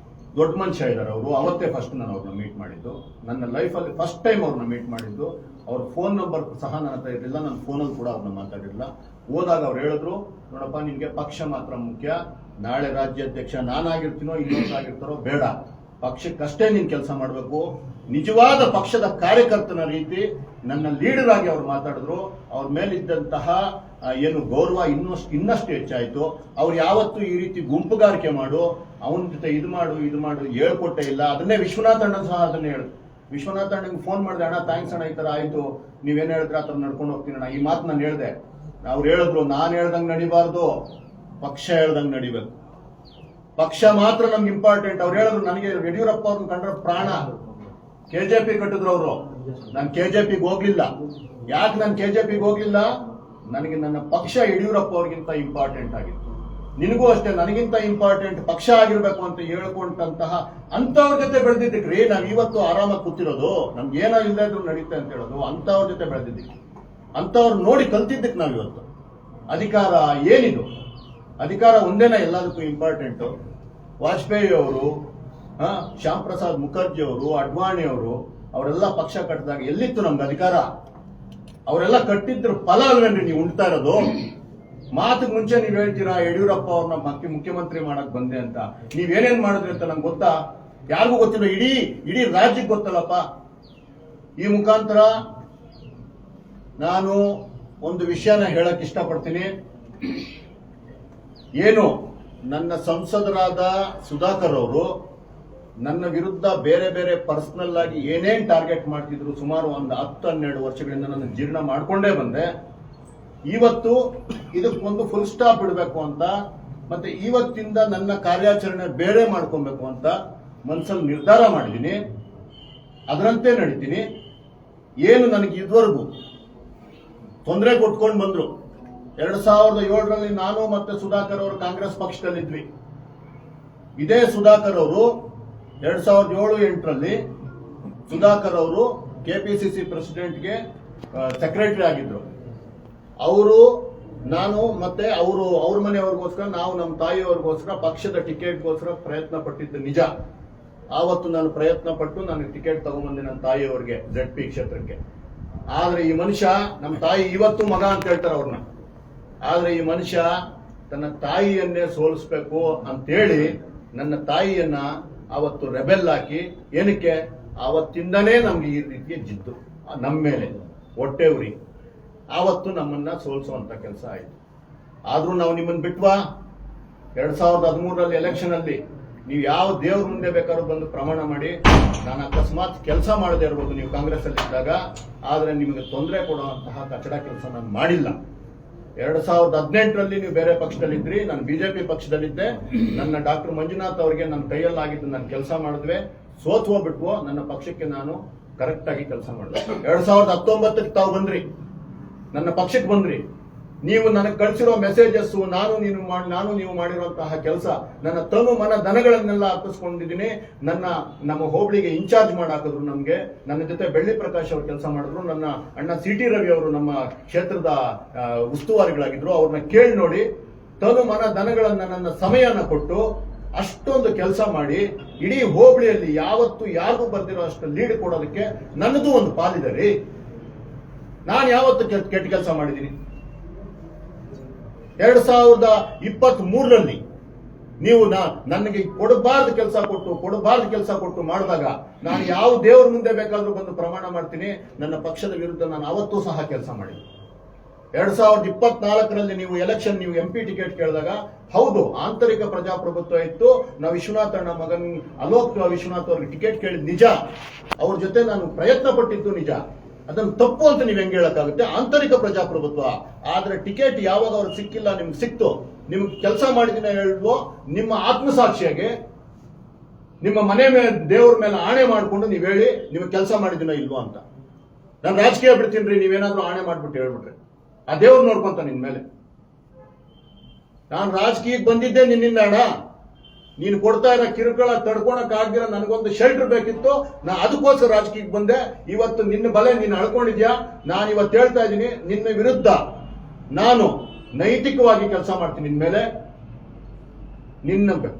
ದೊಡ್ಡ ಮನುಷ್ಯ ಇದ್ದಾರೆ ಅವರು. ಅವತ್ತೇ ಫಸ್ಟ್ ನಾನು ಅವ್ರನ್ನ ಮೀಟ್ ಮಾಡಿದ್ದು, ನನ್ನ ಲೈಫಲ್ಲಿ ಫಸ್ಟ್ ಟೈಮ್ ಅವ್ರನ್ನ ಮೀಟ್ ಮಾಡಿದ್ದು. ಅವ್ರ ಫೋನ್ ನಂಬರ್ ಸಹ ನನ್ನ ಹತ್ರ ಇರಲಿಲ್ಲ, ನನ್ನ ಫೋನಲ್ಲಿ ಕೂಡ ಅವ್ರನ್ನ ಮಾತಾಡಿರಲಿಲ್ಲ. ಹೋದಾಗ ಅವ್ರು ಹೇಳಿದ್ರು, ನೋಡಪ್ಪ ನಿನ್ಗೆ ಪಕ್ಷ ಮಾತ್ರ ಮುಖ್ಯ, ನಾಳೆ ರಾಜ್ಯಾಧ್ಯಕ್ಷ ನಾನಾಗಿರ್ತೀನೋ ಇನ್ನೊಂದಾಗಿರ್ತಾರೋ ಬೇಡ, ಪಕ್ಷಕ್ಕಷ್ಟೇ ನೀನ್ ಕೆಲಸ ಮಾಡಬೇಕು. ನಿಜವಾದ ಪಕ್ಷದ ಕಾರ್ಯಕರ್ತನ ರೀತಿ ನನ್ನ ಲೀಡರ್ ಆಗಿ ಅವ್ರು ಮಾತಾಡಿದ್ರು. ಅವ್ರ ಮೇಲಿದ್ದಂತಹ ಏನು ಗೌರವ ಇನ್ನಷ್ಟು ಹೆಚ್ಚಾಯ್ತು. ಅವ್ರು ಯಾವತ್ತೂ ಈ ರೀತಿ ಗುಂಪುಗಾರಿಕೆ ಮಾಡು, ಅವನ ಜೊತೆ ಇದು ಮಾಡು ಹೇಳ್ಕೊಟ್ಟೇ ಇಲ್ಲ. ಅದನ್ನೇ ವಿಶ್ವನಾಥ್ ಅಣ್ಣ ಸಹ ಅದನ್ನೇ ಹೇಳಿದ್ರು. ವಿಶ್ವನಾಥ್ ಅಣ್ಣಂಗೆ ಫೋನ್ ಮಾಡಿದೆ, ಅಣ್ಣ ಥ್ಯಾಂಕ್ಸ್ ಅಣ್ಣ, ಈ ತರ ಆಯ್ತು, ನೀವೇನ್ ಹೇಳಿದ್ರೆ ಆ ತರ ನಡ್ಕೊಂಡು ಹೋಗ್ತೀನಿ ಅಣ್ಣ. ಈ ಮಾತು ನಾನು ಹೇಳಿದೆ. ಅವ್ರು ಹೇಳಿದ್ರು, ನಾನು ಹೇಳ್ದಂಗೆ ನಡಿಬಾರ್ದು, ಪಕ್ಷ ಹೇಳ್ದಂಗೆ ನಡಿಬೇಕು, ಪಕ್ಷ ಮಾತ್ರ ನಮ್ಗೆ ಇಂಪಾರ್ಟೆಂಟ್. ಅವ್ರು ಹೇಳಿದ್ರು, ನನಗೆ ಯಡಿಯೂರಪ್ಪ ಅವ್ರನ್ನ ಕಂಡ್ರೆ ಪ್ರಾಣ. KJP ಕಟ್ಟಿದ್ರು ಅವರು, ನಾನು KJPಗೆ ಹೋಗ್ಲಿಲ್ಲ. ಯಾಕೆ ನಾನು KJPಗೆ ಹೋಗ್ಲಿಲ್ಲ? ನನಗೆ ನನ್ನ ಪಕ್ಷ ಯಡಿಯೂರಪ್ಪ ಅವ್ರಿಗಿಂತ ಇಂಪಾರ್ಟೆಂಟ್ ಆಗಿತ್ತು. ನಿನಗೂ ಅಷ್ಟೇ, ನನಗಿಂತ ಇಂಪಾರ್ಟೆಂಟ್ ಪಕ್ಷ ಆಗಿರ್ಬೇಕು ಅಂತ ಹೇಳ್ಕೊಂಡಂತಹ ಅಂತವ್ರ ಜೊತೆ ಬೆಳೆದಿದ್ದಕ್ರಿ ನಾವ್ ಇವತ್ತು ಆರಾಮಾಗಿ ಕೂತಿರೋದು. ನಮ್ಗೆ ಏನೋ ಇಲ್ಲದೆ ಇದ್ರು ನಡೀತೆ ಅಂತ ಹೇಳೋದು, ಅಂತವ್ರ ಜೊತೆ ಬೆಳೆದಿದ್ದಕ್ಕೆ, ಅಂತವ್ರು ನೋಡಿ ಕಲ್ತಿದ್ದಕ್ಕೆ ನಾವ್ ಇವತ್ತು. ಅಧಿಕಾರ ಏನಿದು? ಅಧಿಕಾರ ಒಂದೇನ ಎಲ್ಲದಕ್ಕೂ ಇಂಪಾರ್ಟೆಂಟ್. ವಾಜಪೇಯಿ ಅವರು, ಶ್ಯಾಮ್ ಪ್ರಸಾದ್ ಮುಖರ್ಜಿ ಅವರು, ಅಡ್ವಾಣಿ ಅವರು, ಅವರೆಲ್ಲ ಪಕ್ಷ ಕಟ್ಟಿದಾಗ ಎಲ್ಲಿತ್ತು ನಮ್ಗೆ ಅಧಿಕಾರ? ಅವರೆಲ್ಲ ಕಟ್ಟಿದ್ರ ಫಲ ಅಲ್ವೇನ್ರಿ ನೀವು ಉಣ್ತಾ ಇರೋದು? ಮಾತಿಗೆ ಮುಂಚೆ ನೀವ್ ಹೇಳ್ತೀರಾ ಯಡಿಯೂರಪ್ಪ ಅವ್ರನ್ನ ಮುಖ್ಯಮಂತ್ರಿ ಮಾಡಕ್ ಬಂದೆ ಅಂತ. ನೀವೇನೇನ್ ಮಾಡಿದ್ರಿ ಅಂತ ನಂಗೆ ಗೊತ್ತಾ? ಯಾರಿಗೂ ಗೊತ್ತಿಲ್ಲ, ಇಡೀ ರಾಜ್ಯಕ್ಕೆ ಗೊತ್ತಲ್ಲಪ್ಪ. ಈ ಮುಖಾಂತರ ನಾನು ಒಂದು ವಿಷಯನ ಹೇಳಕ್ ಇಷ್ಟಪಡ್ತೀನಿ. ಏನು ನನ್ನ ಸಂಸದರಾದ ಸುಧಾಕರ್ ಅವರು ನನ್ನ ವಿರುದ್ಧ ಬೇರೆ ಬೇರೆ ಪರ್ಸನಲ್ ಆಗಿ ಏನೇನ್ ಟಾರ್ಗೆಟ್ ಮಾಡ್ತಿದ್ರು, ಸುಮಾರು ಒಂದು 10-12 ವರ್ಷಗಳಿಂದ ನನ್ನ ಜೀರ್ಣ ಮಾಡ್ಕೊಂಡೇ ಬಂದೆ. ಇವತ್ತು ಇದಕ್ಕೊಂದು ಫುಲ್ ಸ್ಟಾಪ್ ಇಡಬೇಕು ಅಂತ, ಮತ್ತೆ ಇವತ್ತಿಂದ ನನ್ನ ಕಾರ್ಯಾಚರಣೆ ಬೇರೆ ಮಾಡ್ಕೊಬೇಕು ಅಂತ ಮನಸ್ಸಲ್ಲಿ ನಿರ್ಧಾರ ಮಾಡಿದ್ದೀನಿ. ಅದರಂತೆ ನಡೀತೀನಿ. ಏನು ನನಗೆ ಇದುವರೆಗೂ ತೊಂದರೆ ಕೊಟ್ಕೊಂಡು ಬಂದ್ರು. 2007ರಲ್ಲಿ ನಾನು ಮತ್ತೆ ಸುಧಾಕರ್ ಅವರು ಕಾಂಗ್ರೆಸ್ ಪಕ್ಷದಲ್ಲಿದ್ವಿ. ಇದೇ ಸುಧಾಕರ್ ಅವರು 2007-8ರಲ್ಲಿ ಸುಧಾಕರ್ ಅವರು KPCC ಪ್ರೆಸಿಡೆಂಟ್ಗೆ ಸೆಕ್ರೆಟರಿ ಆಗಿದ್ರು. ಅವರು, ನಾನು ಮತ್ತೆ ಅವ್ರ ಮನೆಯವ್ರಿಗೋಸ್ಕರ, ನಾವು ನಮ್ಮ ತಾಯಿಯವ್ರಿಗೋಸ್ಕರ ಪಕ್ಷದ ಟಿಕೆಟ್ಗೋಸ್ಕರ ಪ್ರಯತ್ನ ಪಟ್ಟಿದ್ದು ನಿಜ. ಆವತ್ತು ನಾನು ಪ್ರಯತ್ನ ಪಟ್ಟು ನನಗೆ ಟಿಕೆಟ್ ತಗೊಂಡ್ಬಂದೆ ನನ್ನ ತಾಯಿಯವ್ರಿಗೆ ZP ಕ್ಷೇತ್ರಕ್ಕೆ. ಆದ್ರೆ ಈ ಮನುಷ್ಯ, ನಮ್ಮ ತಾಯಿ ಇವತ್ತು ಮಗ ಅಂತ ಹೇಳ್ತಾರೆ ಅವ್ರನ್ನ, ಆದ್ರೆ ಈ ಮನುಷ್ಯ ತನ್ನ ತಾಯಿಯನ್ನೇ ಸೋಲಿಸ್ಬೇಕು ಅಂತೇಳಿ ನನ್ನ ತಾಯಿಯನ್ನ ಅವತ್ತು ರೆಬೆಲ್ ಹಾಕಿ, ಏನಕ್ಕೆ? ಆವತ್ತಿಂದನೇ ನಮ್ಗೆ ಈ ರೀತಿಯ ಜಿದ್ದು ನಮ್ಮ ಮೇಲೆ ಹೊಟ್ಟೆ ಉರಿ, ಆವತ್ತು ನಮ್ಮನ್ನ ಸೋಲಿಸುವಂತ ಕೆಲಸ ಆಯ್ತು. ಆದ್ರೂ ನಾವು ನಿಮ್ಮನ್ನ ಬಿಟ್ವಾ? 2013ರಲ್ಲಿ ಎಲೆಕ್ಷನ್ ಅಲ್ಲಿ ನೀವು ಯಾವ ದೇವ್ರ ಮುಂದೆ ಬೇಕಾದ್ರೂ ಬಂದು ಪ್ರಮಾಣ ಮಾಡಿ, ನಾನು ಅಕಸ್ಮಾತ್ ಕೆಲಸ ಮಾಡದೇ ಇರ್ಬೋದು ನೀವು ಕಾಂಗ್ರೆಸ್ ಅಲ್ಲಿ ಇದ್ದಾಗ, ಆದ್ರೆ ನಿಮಗೆ ತೊಂದರೆ ಕೊಡುವಂತಹ ಕಚಡ ಕೆಲಸ ನಾನು ಮಾಡಿಲ್ಲ. 2018ರಲ್ಲಿ ನೀವು ಬೇರೆ ಪಕ್ಷದಲ್ಲಿದ್ರಿ, ನಾನು ಬಿಜೆಪಿ ಪಕ್ಷದಲ್ಲಿದ್ದೆ. ನನ್ನ ಡಾಕ್ಟರ್ ಮಂಜುನಾಥ್ ಅವರಿಗೆ ನನ್ನ ಕೈಯಲ್ಲಾಗಿದ್ದು ನಾನು ಕೆಲಸ ಮಾಡಿದ್ವಿ, ಸೋತ್ ಹೋಗ್ಬಿಟ್ವು. ನನ್ನ ಪಕ್ಷಕ್ಕೆ ನಾನು ಕರೆಕ್ಟ್ ಆಗಿ ಕೆಲಸ ಮಾಡಿದೆ. 2019ಕ್ಕೆ ತಾವು ಬಂದ್ರಿ, ನನ್ನ ಪಕ್ಷಕ್ಕೆ ಬಂದ್ರಿ. ನೀವು ನನಗೆ ಕಳಿಸಿರೋ ಮೆಸೇಜಸ್, ನಾನು ನೀವು ಮಾಡಿರುವಂತಹ ಕೆಲಸ, ನನ್ನ ತನು ಮನ ದನಗಳನ್ನೆಲ್ಲ ಅರ್ಪಿಸ್ಕೊಂಡಿದ್ದೀನಿ. ನಮ್ಮ ಹೋಬಳಿಗೆ ಇನ್ಚಾರ್ಜ್ ಮಾಡಾಕಿದ್ರು ನಮ್ಗೆ. ನನ್ನ ಜೊತೆ ಬೆಳ್ಳಿ ಪ್ರಕಾಶ್ ಅವರು ಕೆಲಸ ಮಾಡಿದ್ರು. ನನ್ನ ಅಣ್ಣ CT ರವಿ ಅವರು ನಮ್ಮ ಕ್ಷೇತ್ರದ ಉಸ್ತುವಾರಿಗಳಾಗಿದ್ರು. ಅವ್ರನ್ನ ಕೇಳಿ ನೋಡಿ, ತನು ಮನ ದನಗಳನ್ನ ನನ್ನ ಸಮಯನ ಕೊಟ್ಟು ಅಷ್ಟೊಂದು ಕೆಲಸ ಮಾಡಿ ಇಡೀ ಹೋಬಳಿಯಲ್ಲಿ ಯಾವತ್ತು ಯಾರಿಗೂ ಬರ್ದಿರೋ ಅಷ್ಟು ಲೀಡ್ ಕೊಡೋದಕ್ಕೆ ನನ್ನದು ಒಂದು ಪಾಲಿದೆ ರೀ. ನಾನು ಯಾವತ್ತು ಕೆಟ್ಟ ಕೆಲಸ ಮಾಡಿದ್ದೀನಿ? 2023ರಲ್ಲಿ ನೀವು ನನಗೆ ಕೊಡಬಾರ್ದು ಕೆಲಸ ಕೊಟ್ಟು ಮಾಡಿದಾಗ ನಾನು ಯಾವ ದೇವರ ಮುಂದೆ ಬೇಕಾದ್ರೂ ಬಂದು ಪ್ರಮಾಣ ಮಾಡ್ತೀನಿ, ನನ್ನ ಪಕ್ಷದ ವಿರುದ್ಧ ನಾನು ಅವತ್ತೂ ಸಹ ಕೆಲಸ ಮಾಡಿದ್ದೀನಿ. 2024ರಲ್ಲಿ ನೀವು MP ಟಿಕೆಟ್ ಕೇಳಿದಾಗ ಹೌದು ಆಂತರಿಕ ಪ್ರಜಾಪ್ರಭುತ್ವ ಇತ್ತು. ನಾವು ವಿಶ್ವನಾಥ್ ಅಣ್ಣ ಮಗನ್ ಅಲೋಕ್ ವಿಶ್ವನಾಥ್ ಅವ್ರಿಗೆ ಟಿಕೆಟ್ ಕೇಳಿದ್ ನಿಜ, ಅವ್ರ ಜೊತೆ ನಾನು ಪ್ರಯತ್ನ ಪಟ್ಟಿದ್ದು ನಿಜ. ಅದನ್ನು ತಪ್ಪು ಅಂತ ನೀವು ಹೆಂಗೆ ಹೇಳಕ್ಕಾಗುತ್ತೆ? ಆಂತರಿಕ ಪ್ರಜಾಪ್ರಭುತ್ವ. ಆದ್ರೆ ಟಿಕೆಟ್ ಯಾವಾಗ ಅವ್ರಿಗೆ ಸಿಕ್ಕಿಲ್ಲ, ನಿಮ್ಗೆ ಸಿಕ್ತು, ನಿಮ್ಗೆ ಕೆಲಸ ಮಾಡಿದಿನ ಹೇಳುವ ನಿಮ್ಮ ಆತ್ಮಸಾಕ್ಷಿಯಾಗೆ ನಿಮ್ಮ ಮನೆ ಮೇಲೆ ದೇವ್ರ ಮೇಲೆ ಆಣೆ ಮಾಡ್ಕೊಂಡು ನೀವು ಹೇಳಿ ನಿಮ್ಗೆ ಕೆಲಸ ಮಾಡಿದಿನ ಇಲ್ವೋ ಅಂತ. ನಾನು ರಾಜಕೀಯ ಬಿಡ್ತೀನಿ, ನೀವೇನಾದ್ರೂ ಆಣೆ ಮಾಡ್ಬಿಟ್ಟು ಹೇಳ್ಬಿಟ್ರೆ ಆ ದೇವ್ರು ನೋಡ್ಕೊಂತ ನಿನ್ ಮೇಲೆ. ನಾನು ರಾಜಕೀಯಕ್ಕೆ ಬಂದಿದ್ದೆ ನಿನ್ನಿಂದ ಅಣ್ಣ. ನೀನು ಕೊಡ್ತಾ ಇರೋ ಕಿರುಕುಳ ತಡ್ಕೊಳಕ್ ಆಗ್ದಿರ ನನಗೊಂದು ಶೆಲ್ಟರ್ ಬೇಕಿತ್ತು, ನಾ ಅದಕ್ಕೋಸ್ಕರ ರಾಜಕೀಯಕ್ಕೆ ಬಂದೆ. ಇವತ್ತು ನಿನ್ನ ಬಲೆ ನೀನು ಅಳ್ಕೊಂಡಿದ್ಯಾ. ನಾನು ಇವತ್ತು ಹೇಳ್ತಾ ಇದ್ದೀನಿ, ನಿನ್ನ ವಿರುದ್ಧ ನಾನು ನೈತಿಕವಾಗಿ ಕೆಲಸ ಮಾಡ್ತೀನಿ. ನಿನ್ ಮೇಲೆ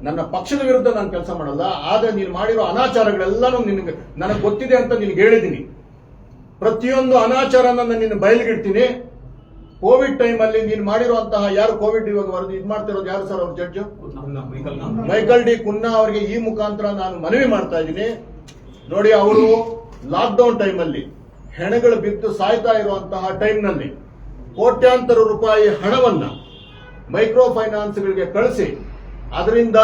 ನನ್ನ ಪಕ್ಷದ ವಿರುದ್ಧ ನಾನು ಕೆಲಸ ಮಾಡಲ್ಲ. ಆದ್ರೆ ನೀನು ಮಾಡಿರೋ ಅನಾಚಾರಗಳೆಲ್ಲಾನು ನನಗೆ ಗೊತ್ತಿದೆ ಅಂತ ನಿನ್ಗೆ ಹೇಳಿದ್ದೀನಿ. ಪ್ರತಿಯೊಂದು ಅನಾಚಾರನ ನಿನ್ನ ಬಯಲಿಗಿಡ್ತೀನಿ. ಕೋವಿಡ್ ಟೈಮ್ ಅಲ್ಲಿ ನೀನು ಮಾಡಿರುವಂತಹ ಯಾರು ಕೋವಿಡ್ ಇವಾಗ ವರದಿ ಇದು ಮಾಡ್ತಿರೋದು ಯಾರು ಸರ್? ಅವ್ರ ಜಡ್ಜ್ ಮೈಕಲ್ ಡಿ ಕುನ್ನಾ ಅವರಿಗೆ ಈ ಮುಖಾಂತರ ನಾನು ಮನವಿ ಮಾಡ್ತಾ ಇದ್ದೀನಿ. ನೋಡಿ, ಅವರು ಲಾಕ್ಡೌನ್ ಟೈಮ್ ಅಲ್ಲಿ ಹೆಣಗಳು ಬಿದ್ದು ಸಾಯ್ತಾ ಇರುವಂತಹ ಟೈಮ್ ನಲ್ಲಿ ಕೋಟ್ಯಾಂತರ ರೂಪಾಯಿ ಹಣವನ್ನ ಮೈಕ್ರೋ ಫೈನಾನ್ಸ್ಗಳಿಗೆ ಕಳಿಸಿ ಅದರಿಂದ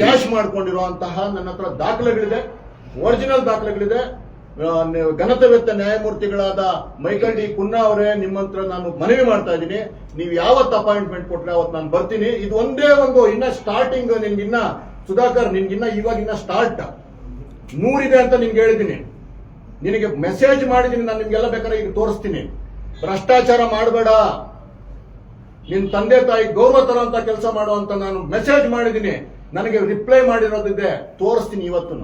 ಕ್ಯಾಶ್ ಮಾಡ್ಕೊಂಡಿರುವಂತಹ ನನ್ನ ಹತ್ರ ದಾಖಲೆಗಳಿದೆ, ಒರಿಜಿನಲ್ ದಾಖಲೆಗಳಿದೆ. ಘನತೆವೆತ್ತ ನ್ಯಾಯಮೂರ್ತಿಗಳಾದ ಮೈಕಲ್ ಡಿ ಕುನ್ನಾ ಅವರೇ, ನಿಮ್ಮ ಹತ್ರ ನಾನು ಮನವಿ ಮಾಡ್ತಾ ಇದ್ದೀನಿ, ನೀವು ಯಾವತ್ತು ಅಪಾಯಿಂಟ್ಮೆಂಟ್ ಕೊಟ್ರೆ ಅವತ್ತು ನಾನು ಬರ್ತೀನಿ. ಇದು ಒಂದೇ ಒಂದು ಇನ್ನ ಸ್ಟಾರ್ಟಿಂಗ್. ನಿನ್ಗಿನ್ನ ಸುಧಾಕರ್, ನಿನ್ಗಿನ್ನ ಇವಾಗಿನ್ನ ಸ್ಟಾರ್ಟ್ 100 ಇದೆ ಅಂತ ನಿನ್ಗೆ ಹೇಳಿದ್ದೀನಿ. ನಿನಗೆ ಮೆಸೇಜ್ ಮಾಡಿದ್ದೀನಿ ನಾನು, ನಿಮ್ಗೆಲ್ಲ ಬೇಕಾದ್ರೆ ಈಗ ತೋರಿಸ್ತೀನಿ. ಭ್ರಷ್ಟಾಚಾರ ಮಾಡಬೇಡ, ನಿನ್ ತಂದೆ ತಾಯಿ ಗೌರವ ತರ ಅಂತ ಕೆಲಸ ಮಾಡುವಂತ ನಾನು ಮೆಸೇಜ್ ಮಾಡಿದ್ದೀನಿ. ನನಗೆ ರಿಪ್ಲೈ ಮಾಡಿರೋದಿದೆ, ತೋರಿಸ್ತೀನಿ ಇವತ್ತು.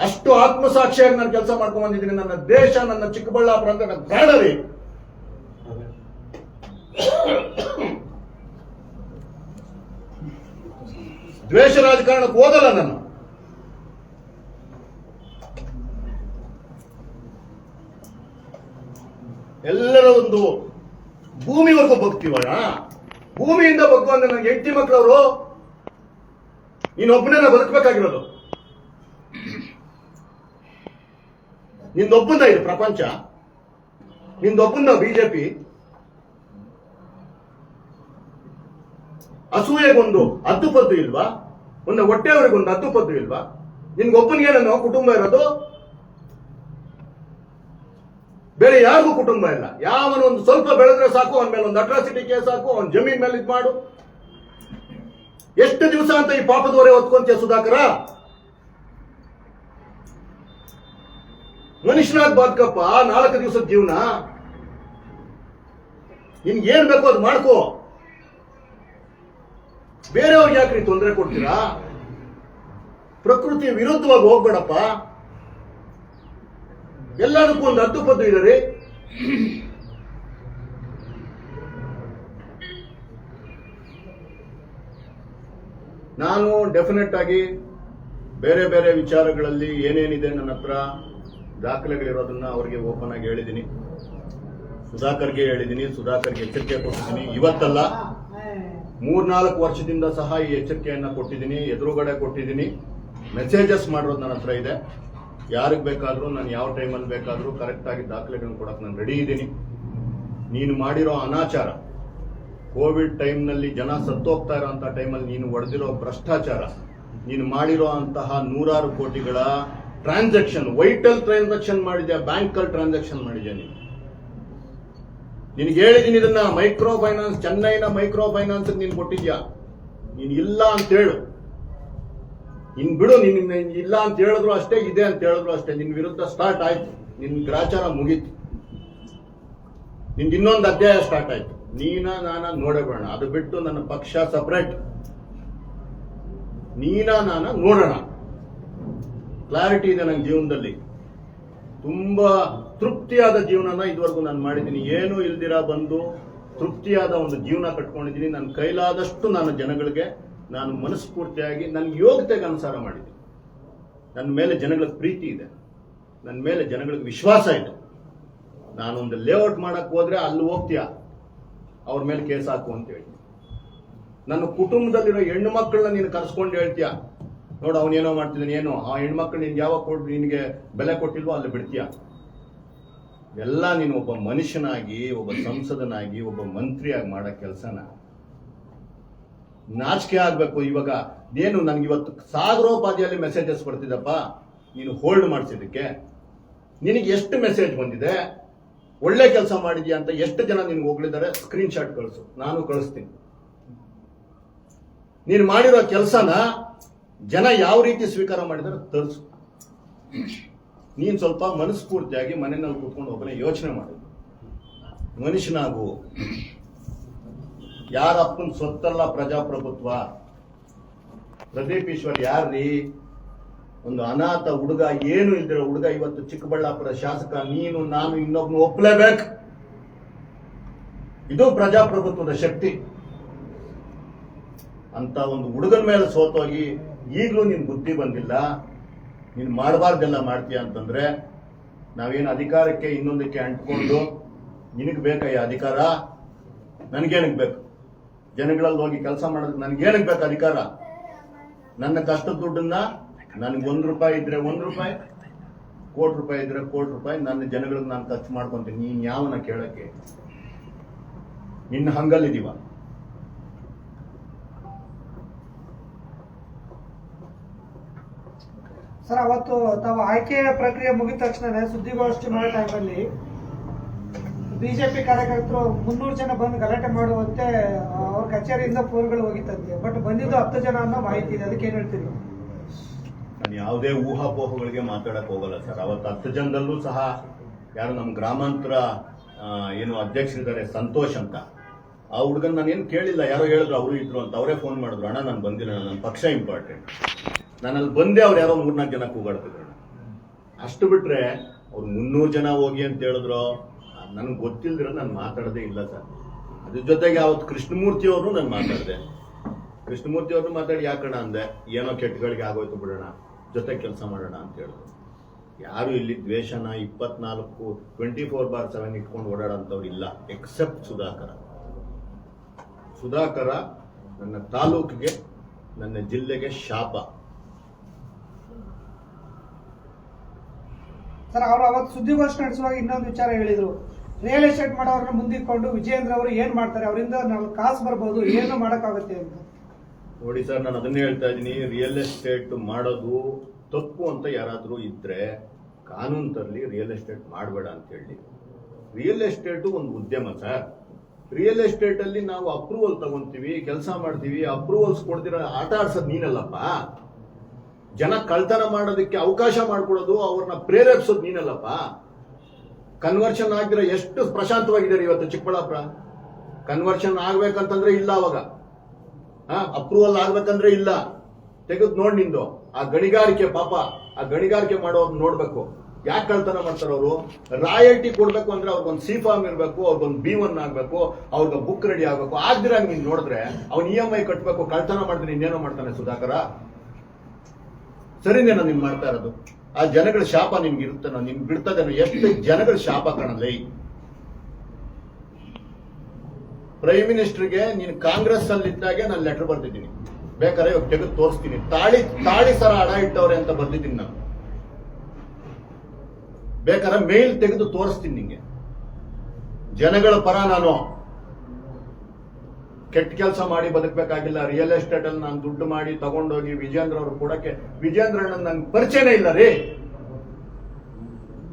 ಅಷ್ಟು ಆತ್ಮಸಾಕ್ಷಿಯಾಗಿ ನಾನು ಕೆಲಸ ಮಾಡ್ಕೊಂಡ್ ಬಂದಿದ್ದೀನಿ. ನನ್ನ ದೇಶ, ನನ್ನ ಚಿಕ್ಕಬಳ್ಳಾಪುರ ಅಂತ ನನ್ನ ಬೇಡ ರೀ. ದ್ವೇಷ ರಾಜಕಾರಣಕ್ಕೆ ಹೋಗಲ್ಲ ನಾನು. ಎಲ್ಲರ ಒಂದು ಭೂಮಿವರೆಗೂ ಬಗ್ತೀವಣ್ಣ. ಭೂಮಿಯಿಂದ ಬಗ್ಗುವಂತ ನನ್ನ ಹೆಂಡತಿ ಮಕ್ಕಳವರು, ನೀನೊಬ್ಬನೇ ಬದುಕಬೇಕಾಗಿರೋದು. ನಿಂದೊಬ್ಬಂದ ಇದು ಪ್ರಪಂಚ, ನಿಂದೊಬ್ಬಂದ ಬಿಜೆಪಿ. ಅಸೂಯೆಗೊಂದು ಹದ್ದುಪದ್ದು ಇಲ್ವಾ? ಒಂದು ಹೊಟ್ಟೆಯವರಿಗೊಂದು ಹದ್ದುಪದ್ದು ಇಲ್ವಾ? ನಿನ್ಗೊಬ್ಬನಿಗೆ ನನ್ನ ಕುಟುಂಬ ಇರೋದು, ಬೇರೆ ಯಾರಿಗೂ ಕುಟುಂಬ ಇಲ್ಲ. ಯಾವನೊಂದು ಸ್ವಲ್ಪ ಬೆಳೆದ್ರೆ ಸಾಕು, ಅವನ ಮೇಲೆ ಒಂದು ಅಟ್ರಾಸಿಟಿ ಕೇಸ್ ಹಾಕು, ಅವನ ಜಮೀನ್ ಮೇಲೆ ಇದು ಮಾಡು. ಎಷ್ಟು ದಿವಸ ಅಂತ ಈ ಪಾಪದವರೇ ಹೊತ್ಕೊಂತೀಯ ಸುಧಾಕರ? ಮನುಷ್ಯನಾಗ್ ಬದುಕಪ್ಪ, 4 ದಿವಸದ ಜೀವನ. ನಿನ್ಗೆ ಏನ್ ಬೇಕೋ ಅದು ಮಾಡ್ಕೋ. ಬೇರೆಯವ್ರಿಗೆ ಯಾಕೆ ನೀವು ತೊಂದರೆ ಕೊಡ್ತೀರಾ? ಪ್ರಕೃತಿ ವಿರುದ್ಧವಾಗಿ ಹೋಗ್ಬೇಡಪ್ಪ. ಎಲ್ಲದಕ್ಕೂ ಒಂದು ಹದ್ದುಪದ್ದು ಇದೆ ರೀ. ನಾನು ಡೆಫಿನೆಟ್ ಆಗಿ ಬೇರೆ ಬೇರೆ ವಿಚಾರಗಳಲ್ಲಿ ಏನೇನಿದೆ ನನ್ನ ಹತ್ರ ದಾಖಲೆಗಳಿರೋದನ್ನ ಅವರಿಗೆ ಓಪನ್ ಆಗಿ ಹೇಳಿದ್ದೀನಿ. ಸುಧಾಕರ್ಗೆ ಹೇಳಿದ್ದೀನಿ, ಸುಧಾಕರ್ಗೆ ಎಚ್ಚರಿಕೆ ಕೊಟ್ಟಿದ್ದೀನಿ. ಇವತ್ತಲ್ಲ, 3-4 ವರ್ಷದಿಂದ ಸಹ ಈ ಎಚ್ಚರಿಕೆಯನ್ನ ಕೊಟ್ಟಿದ್ದೀನಿ, ಎದುರುಗಡೆ ಕೊಟ್ಟಿದ್ದೀನಿ. ಮೆಸೇಜಸ್ ಮಾಡಿರೋದು ನನ್ನ ಹತ್ರ ಇದೆ. ಯಾರಿಗೆ ಬೇಕಾದ್ರೂ ನಾನು ಯಾವ ಟೈಮಲ್ಲಿ ಬೇಕಾದ್ರೂ ಕರೆಕ್ಟ್ ಆಗಿ ದಾಖಲೆಗಳನ್ನು ಕೊಡಕ್ಕೆ ನಾನು ರೆಡಿ ಇದ್ದೀನಿ. ನೀನು ಮಾಡಿರೋ ಅನಾಚಾರ, ಕೋವಿಡ್ ಟೈಮ್ನಲ್ಲಿ ಜನ ಸತ್ತೋಗ್ತಾ ಇರೋಂಥ ಟೈಮಲ್ಲಿ ನೀನು ಹೊಡೆದಿರೋ ಭ್ರಷ್ಟಾಚಾರ, ನೀನು ಮಾಡಿರೋ ಅಂತಹ 100 ಕೋಟಿಗಳ ಟ್ರಾನ್ಸಾಕ್ಷನ್, ವೈಟಲ್ ಟ್ರಾನ್ಸಾಕ್ಷನ್ ಮಾಡಿದ್ಯಾ, ಬ್ಯಾಂಕಲ್ಲಿ ಟ್ರಾನ್ಸಾಕ್ಷನ್ ಮಾಡಿದ್ಯಾ ನೀನು. ನಿನ್ಗೆ ಹೇಳಿದೀನಿ ಇದನ್ನ, ಮೈಕ್ರೋ ಫೈನಾನ್ಸ್, ಚೆನ್ನೈನ ಮೈಕ್ರೋ ಫೈನಾನ್ಸ್ ನೀನ್ ಕೊಟ್ಟಿದ್ಯಾ, ನೀನ್ ಇಲ್ಲ ಅಂತ ಹೇಳು, ಇನ್ ಬಿಡು, ನಿನ್ನ ಇಲ್ಲ ಅಂತ ಹೇಳಿದ್ರು ಅಷ್ಟೇ, ಇದೆ ಅಂತ ಹೇಳಿದ್ರು ಅಷ್ಟೇ, ನಿನ್ ವಿರುದ್ಧ ಸ್ಟಾರ್ಟ್ ಆಯ್ತು, ನಿನ್ ಗ್ರಾಚಾರ ಮುಗೀತು, ನಿಂದು ಇನ್ನೊಂದು ಅಧ್ಯಾಯ ಸ್ಟಾರ್ಟ್ ಆಯ್ತು. ನಾನ ನೋಡಬೇಡ, ಅದು ಬಿಟ್ಟು ನನ್ನ ಪಕ್ಷ ಸಪರೇಟ್, ನಾನ ನೋಡೋಣ. ಕ್ಲಾರಿಟಿ ಇದೆ ನನ್ನ ಜೀವನದಲ್ಲಿ, ತುಂಬಾ ತೃಪ್ತಿಯಾದ ಜೀವನನ ಇದುವರೆಗೂ ನಾನು ಮಾಡಿದ್ದೀನಿ. ಏನೂ ಇಲ್ದಿರ ಬಂದು ತೃಪ್ತಿಯಾದ ಒಂದು ಜೀವನ ಕಟ್ಕೊಂಡಿದ್ದೀನಿ. ನನ್ನ ಕೈಲಾದಷ್ಟು ನಾನು ಜನಗಳಿಗೆ ನಾನು ಮನಸ್ಫೂರ್ತಿಯಾಗಿ ನನ್ನ ಯೋಗ್ಯತೆಗೆ ಅನುಸಾರ ಮಾಡಿದ್ದೀನಿ. ನನ್ನ ಮೇಲೆ ಜನಗಳಿಗೆ ಪ್ರೀತಿ ಇದೆ, ನನ್ನ ಮೇಲೆ ಜನಗಳಿಗೆ ವಿಶ್ವಾಸ ಇದೆ. ನಾನೊಂದು ಲೇಔಟ್ ಮಾಡಕ್ ಹೋದ್ರೆ ಅಲ್ಲಿ ಹೋಗ್ತೀಯಾ, ಅವ್ರ ಮೇಲೆ ಕೇಸ್ ಹಾಕು ಅಂತ ಹೇಳ್ತೀನಿ. ನನ್ನ ಕುಟುಂಬದಲ್ಲಿರೋ ಹೆಣ್ಣು ಮಕ್ಕಳನ್ನ ನೀನು ಕರ್ಸ್ಕೊಂಡು ಹೇಳ್ತೀಯ, ನೋಡು ಅವನೇನೋ ಮಾಡ್ತಿದ್ದಾನೆ, ಏನೋ ಆ ಹೆಣ್ಮಕ್ಳು ನಿನ್ಗೆ ಯಾವಾಗ ಕೊಟ್ಟು ನಿನ್ಗೆ ಬೆಲೆ ಕೊಟ್ಟಿಲ್ವೋ ಅಲ್ಲಿ ಬಿಡ್ತೀಯ. ಎಲ್ಲ ನೀನು ಒಬ್ಬ ಮನುಷ್ಯನಾಗಿ, ಒಬ್ಬ ಸಂಸದನಾಗಿ, ಒಬ್ಬ ಮಂತ್ರಿಯಾಗಿ ಮಾಡೋ ಕೆಲಸನ ನಾಚಿಕೆ ಆಗ್ಬೇಕು. ಇವಾಗ ಏನು ನನ್ಗೆ ಇವತ್ತು ಸಾಗರೋಪಾದಿಯಲ್ಲಿ ಮೆಸೇಜಸ್ ಬರ್ತಿದ್ದಪ್ಪ, ನೀನು ಹೋಲ್ಡ್ ಮಾಡಿಸಿದ್ದಕ್ಕೆ ನಿನಗೆ ಎಷ್ಟು ಮೆಸೇಜ್ ಬಂದಿದೆ, ಒಳ್ಳೆ ಕೆಲಸ ಮಾಡಿದ್ಯಾ ಅಂತ ಎಷ್ಟು ಜನ ನಿನ್ಗೆ ಹೋಗ್ಲಿದ್ದಾರೆ, ಸ್ಕ್ರೀನ್ ಶಾಟ್ ಕಳಿಸು, ನಾನು ಕಳಿಸ್ತೀನಿ. ನೀನು ಮಾಡಿರೋ ಕೆಲಸನ ಜನ ಯಾವ ರೀತಿ ಸ್ವೀಕಾರ ಮಾಡಿದಾರೆ ತೋರಿಸು. ನೀನ್ ಸ್ವಲ್ಪ ಮನಸ್ಫೂರ್ತಿಯಾಗಿ ಮನೆಯಲ್ಲಿ ಕೂತ್ಕೊಂಡು ಒಬ್ಬನೇ ಯೋಚನೆ ಮಾಡು, ಮನುಷ್ಯನಾಗು. ಯಾರ ಅಪ್ಪನ ಸ್ವತ್ತಲ್ಲ ಪ್ರಜಾಪ್ರಭುತ್ವ. ಪ್ರದೀಪ್ ಈಶ್ವರ್ ಯಾರ್ರೀ? ಒಂದು ಅನಾಥ ಹುಡುಗ, ಏನು ಇಲ್ದಿರೋ ಹುಡುಗ ಇವತ್ತು ಚಿಕ್ಕಬಳ್ಳಾಪುರ ಶಾಸಕ. ನೀನು ನಾನು ಇನ್ನೊಬ್ನು ಒಪ್ಪಲೇಬೇಕು. ಇದು ಪ್ರಜಾಪ್ರಭುತ್ವದ ಶಕ್ತಿ. ಅಂತ ಒಂದು ಹುಡುಗನ ಮೇಲೆ ಸೋತೋಗಿ ಈಗಲೂ ನಿನ್ ಬುದ್ಧಿ ಬಂದಿಲ್ಲ, ನೀನು ಮಾಡಬಾರ್ದೆಲ್ಲ ಮಾಡ್ತೀಯ ಅಂತಂದ್ರೆ ನಾವೇನು ಅಧಿಕಾರಕ್ಕೆ ಇನ್ನೊಂದಕ್ಕೆ ಅಂಟ್ಕೊಂಡು ನಿನಗೆ ಬೇಕಾ ಈ ಅಧಿಕಾರ? ನನ್ಗೇನಕ್ಕೆ ಬೇಕು? ಜನಗಳಲ್ಲಿ ಹೋಗಿ ಕೆಲಸ ಮಾಡೋದಕ್ಕೆ ನನ್ಗೇನಕ್ಕೆ ಬೇಕು ಅಧಿಕಾರ? ನನ್ನ ಕಷ್ಟದ ದುಡ್ಡನ್ನ ನನ್ಗೆ ₹1 ಇದ್ರೆ ₹1, ಕೋಟಿ ರೂಪಾಯಿ ಇದ್ರೆ ಕೋಟಿ ರೂಪಾಯಿ ನನ್ನ ಜನಗಳಿಗೆ ನಾನು ಖರ್ಚು ಮಾಡ್ಕೊಂತೀನಿ. ನೀನ್ ಯಾವನ ಕೇಳಕ್ಕೆ? ನಿನ್ನ ಹಂಗಲ್ಲಿದೀವ? ಸರ್, ಅವತ್ತು ತಾವು ಆಯ್ಕೆ ಪ್ರಕ್ರಿಯೆ ಮುಗಿದ ತಕ್ಷಣ ಸುದ್ದಿಗೋಷ್ಠಿ ಮಾಡೋ ಟೈಮಲ್ಲಿ ಬಿಜೆಪಿ ಕಾರ್ಯಕರ್ತರು 300 ಜನ ಬಂದು ಗಲಾಟೆ ಮಾಡುವಂತೆ ಅವ್ರ ಕಚೇರಿಯಿಂದ ಫೋನ್ಗಳು ಹೋಗಿತ್ತಂತೆ. ಬಟ್ ಬಂದಿದ್ದು 10 ಜನ ಅನ್ನೋ ಮಾಹಿತಿ ಇದೆ, ಅದಕ್ಕೆ ಏನ್ ಹೇಳ್ತೀರಿ? ನಾನು ಯಾವುದೇ ಊಹಾಪೋಹಗಳಿಗೆ ಮಾತಾಡಕ್ ಹೋಗಲ್ಲ ಸರ್. ಅವತ್ತು 10 ಜನದಲ್ಲೂ ಸಹ ಯಾರು ನಮ್ಮ ಗ್ರಾಮಾಂತರ ಏನು ಅಧ್ಯಕ್ಷರಿದ್ದಾರೆ ಸಂತೋಷ್ ಅಂತ, ಆ ಹುಡುಗನ್ ನಾನೇನು ಕೇಳಿಲ್ಲ. ಯಾರೋ ಹೇಳಿದ್ರು ಅವರು ಇದ್ರು ಅಂತ, ಅವರೇ ಫೋನ್ ಮಾಡಿದ್ರು, ಅಣ್ಣ ನಾನು ಬಂದಿಲ್ಲ, ನನ್ನ ಪಕ್ಷ ಇಂಪಾರ್ಟೆಂಟ್, ನಾನು ಅಲ್ಲಿ ಬಂದೆ. ಅವ್ರು ಯಾರೋ 3-4 ಜನ ಕೂಗಾಡ್ತಿದ್ರು. ಅಷ್ಟು ಬಿಟ್ರೆ ಅವ್ರು 300 ಜನ ಹೋಗಿ ಅಂತ ಹೇಳಿದ್ರು, ನನ್ಗೆ ಗೊತ್ತಿಲ್ದಿರೋ ನಾನು ಮಾತಾಡೋದೇ ಇಲ್ಲ ಸರ್. ಅದ್ರ ಜೊತೆಗೆ ಅವತ್ತು ಕೃಷ್ಣಮೂರ್ತಿ ಅವರು ನಾನು ಮಾತಾಡಿದೆ. ಕೃಷ್ಣಮೂರ್ತಿ ಅವ್ರನ್ನು ಮಾತಾಡಿ ಯಾಕಣ ಅಂದೆ, ಏನೋ ಕೆಟ್ಟಗಳಿಗೆ ಆಗೋಯ್ತು ಬಿಡೋಣ, ಜೊತೆ ಕೆಲಸ ಮಾಡೋಣ ಅಂತ ಹೇಳಿದ್ರು. ಯಾರು ಇಲ್ಲಿ ದ್ವೇಷನ 24/7 ಇಟ್ಕೊಂಡು ಓಡಾಡೋಂಥವ್ರು ಇಲ್ಲ, ಎಕ್ಸೆಪ್ಟ್ ಸುಧಾಕರ ನನ್ನ ತಾಲೂಕಿಗೆ, ನನ್ನ ಜಿಲ್ಲೆಗೆ ಶಾಪ. ಸರ್, ಅವರು ಅವತ್ತು ಸುದ್ದಿಗೋಷ್ಠಿ ನಡೆಸುವಾಗ ಇನ್ನೊಂದು ವಿಚಾರ ಹೇಳಿದ್ರು. ರಿಯಲ್ ಎಸ್ಟೇಟ್ ಮಾಡೋರನ್ನ ಮುಂದಿಟ್ಕೊಂಡು ವಿಜೇಂದ್ರ ಅವರು ಏನ್ ಮಾಡ್ತಾರೆ, ಅವರಿಂದ ನಾವು ಕಾಸು ಬರ್ಬೋದು, ಏನು ಮಾಡಕ್ಕಾಗುತ್ತೆ ಅಂತ. ನೋಡಿ ಸರ್, ನಾನು ಅದನ್ನೇ ಹೇಳ್ತಾ ಇದ್ದೀನಿ, ರಿಯಲ್ ಎಸ್ಟೇಟ್ ಮಾಡೋದು ತಪ್ಪು ಅಂತ ಯಾರಾದ್ರೂ ಇದ್ರೆ ಕಾನೂನು ತರಲಿ, ರಿಯಲ್ ಎಸ್ಟೇಟ್ ಮಾಡಬೇಡ ಅಂತ ಹೇಳಿ. ರಿಯಲ್ ಎಸ್ಟೇಟ್ ಒಂದು ಉದ್ಯಮ ಸರ್. ರಿಯಲ್ ಎಸ್ಟೇಟ್ ಅಲ್ಲಿ ನಾವು ಅಪ್ರೂವಲ್ ತಗೊಂತೀವಿ, ಕೆಲಸ ಮಾಡ್ತೀವಿ. ಅಪ್ರೂವಲ್ಸ್ ಕೊಡ್ದಿರ ಆಟ ಆಡ್ಸೋದು ನೀನಲ್ಲಪ್ಪ. ಜನ ಕಳ್ತನ ಮಾಡೋದಕ್ಕೆ ಅವಕಾಶ ಮಾಡ್ಕೊಡೋದು, ಅವ್ರನ್ನ ಪ್ರೇರೇಪಿಸೋದು ನೀನಲ್ಲಪ್ಪ. ಕನ್ವರ್ಷನ್ ಆಗಿದ್ರೆ ಎಷ್ಟು ಪ್ರಶಾಂತವಾಗಿದ್ದಾರೆ ಇವತ್ತು ಚಿಕ್ಕಬಳ್ಳಾಪುರ. ಕನ್ವರ್ಷನ್ ಆಗ್ಬೇಕಂತಂದ್ರೆ ಇಲ್ಲ, ಅವಾಗ ಅಪ್ರೂವಲ್ ಆಗ್ಬೇಕಂದ್ರೆ ಇಲ್ಲ. ತೆಗೆದು ನೋಡ್ ನಿಂದು ಆ ಗಣಿಗಾರಿಕೆ, ಪಾಪ ಆ ಗಣಿಗಾರಿಕೆ ಮಾಡೋರು ನೋಡ್ಬೇಕು. ಯಾಕೆ ಕಳ್ತನ ಮಾಡ್ತಾರೆ ಅವರು? ರಾಯಲ್ಟಿ ಕೊಡ್ಬೇಕು ಅಂದ್ರೆ ಅವ್ರಿಗೊಂದು ಸಿ ಫಾರ್ಮ್ ಇರಬೇಕು, ಅವ್ರಿಗೊಂದು B1 ಆಗ್ಬೇಕು, ಅವ್ರಿಗೆ ಬುಕ್ ರೆಡಿ ಆಗ್ಬೇಕು. ಆಗ್ದಿರ ನೀನ್ ನೋಡಿದ್ರೆ ಅವ್ನು EMI ಕಟ್ಬೇಕು. ಕಳ್ತನ ಮಾಡಿದ್ರೆ ಇನ್ನೇನೋ ಮಾಡ್ತಾನೆ ಸುಧಾಕರ. ಸರಿನೇನೋ ನೀನ್ ಮಾಡ್ತಾ ಇರೋದು? ಆ ಜನಗಳ ಶಾಪ ನಿಮ್ಗೆ ಇರುತ್ತೇನೋ, ನಿನ್ ಬಿಡ್ತದೇನೋ? ಎಷ್ಟು ಜನಗಳ ಶಾಪ ಕಾಣಲ್ಲ. ಪ್ರೈಮ್ ಮಿನಿಸ್ಟರ್ಗೆ ನೀನು ಕಾಂಗ್ರೆಸ್ ಅಲ್ಲಿ ಇದ್ದಾಗೆ ನಾನು ಲೆಟರ್ ಬರ್ದಿದ್ದೀನಿ, ಬೇಕಾದ್ರೆ ಇವಾಗ ತೆಗೆದು ತೋರಿಸ್ತೀನಿ. ತಾಳಿ ಸರ ಅಡ ಇಟ್ಟವ್ರೆ ಅಂತ ಬರ್ದಿದ್ದೀನಿ ನಾನು, ಬೇಕಾದ್ರೆ ಮೇಲ್ ತೆಗೆದು ತೋರಿಸ್ತೀನಿ ನಿಂಗೆ. ಜನಗಳ ಪರ ನಾನು ಕೆಟ್ಟ ಕೆಲಸ ಮಾಡಿ ಬದುಕಬೇಕಾಗಿಲ್ಲ. ರಿಯಲ್ ಎಸ್ಟೇಟ್ ಅಲ್ಲಿ ನಾನು ದುಡ್ಡು ಮಾಡಿ ತಗೊಂಡೋಗಿ ವಿಜೇಂದ್ರ ಅವರು ಕೊಡಕ್ಕೆ, ವಿಜೇಂದ್ರ ಅಣ್ಣ ನಂಗೆ ಪರಿಚಯನೇ ಇಲ್ಲ ರೀ.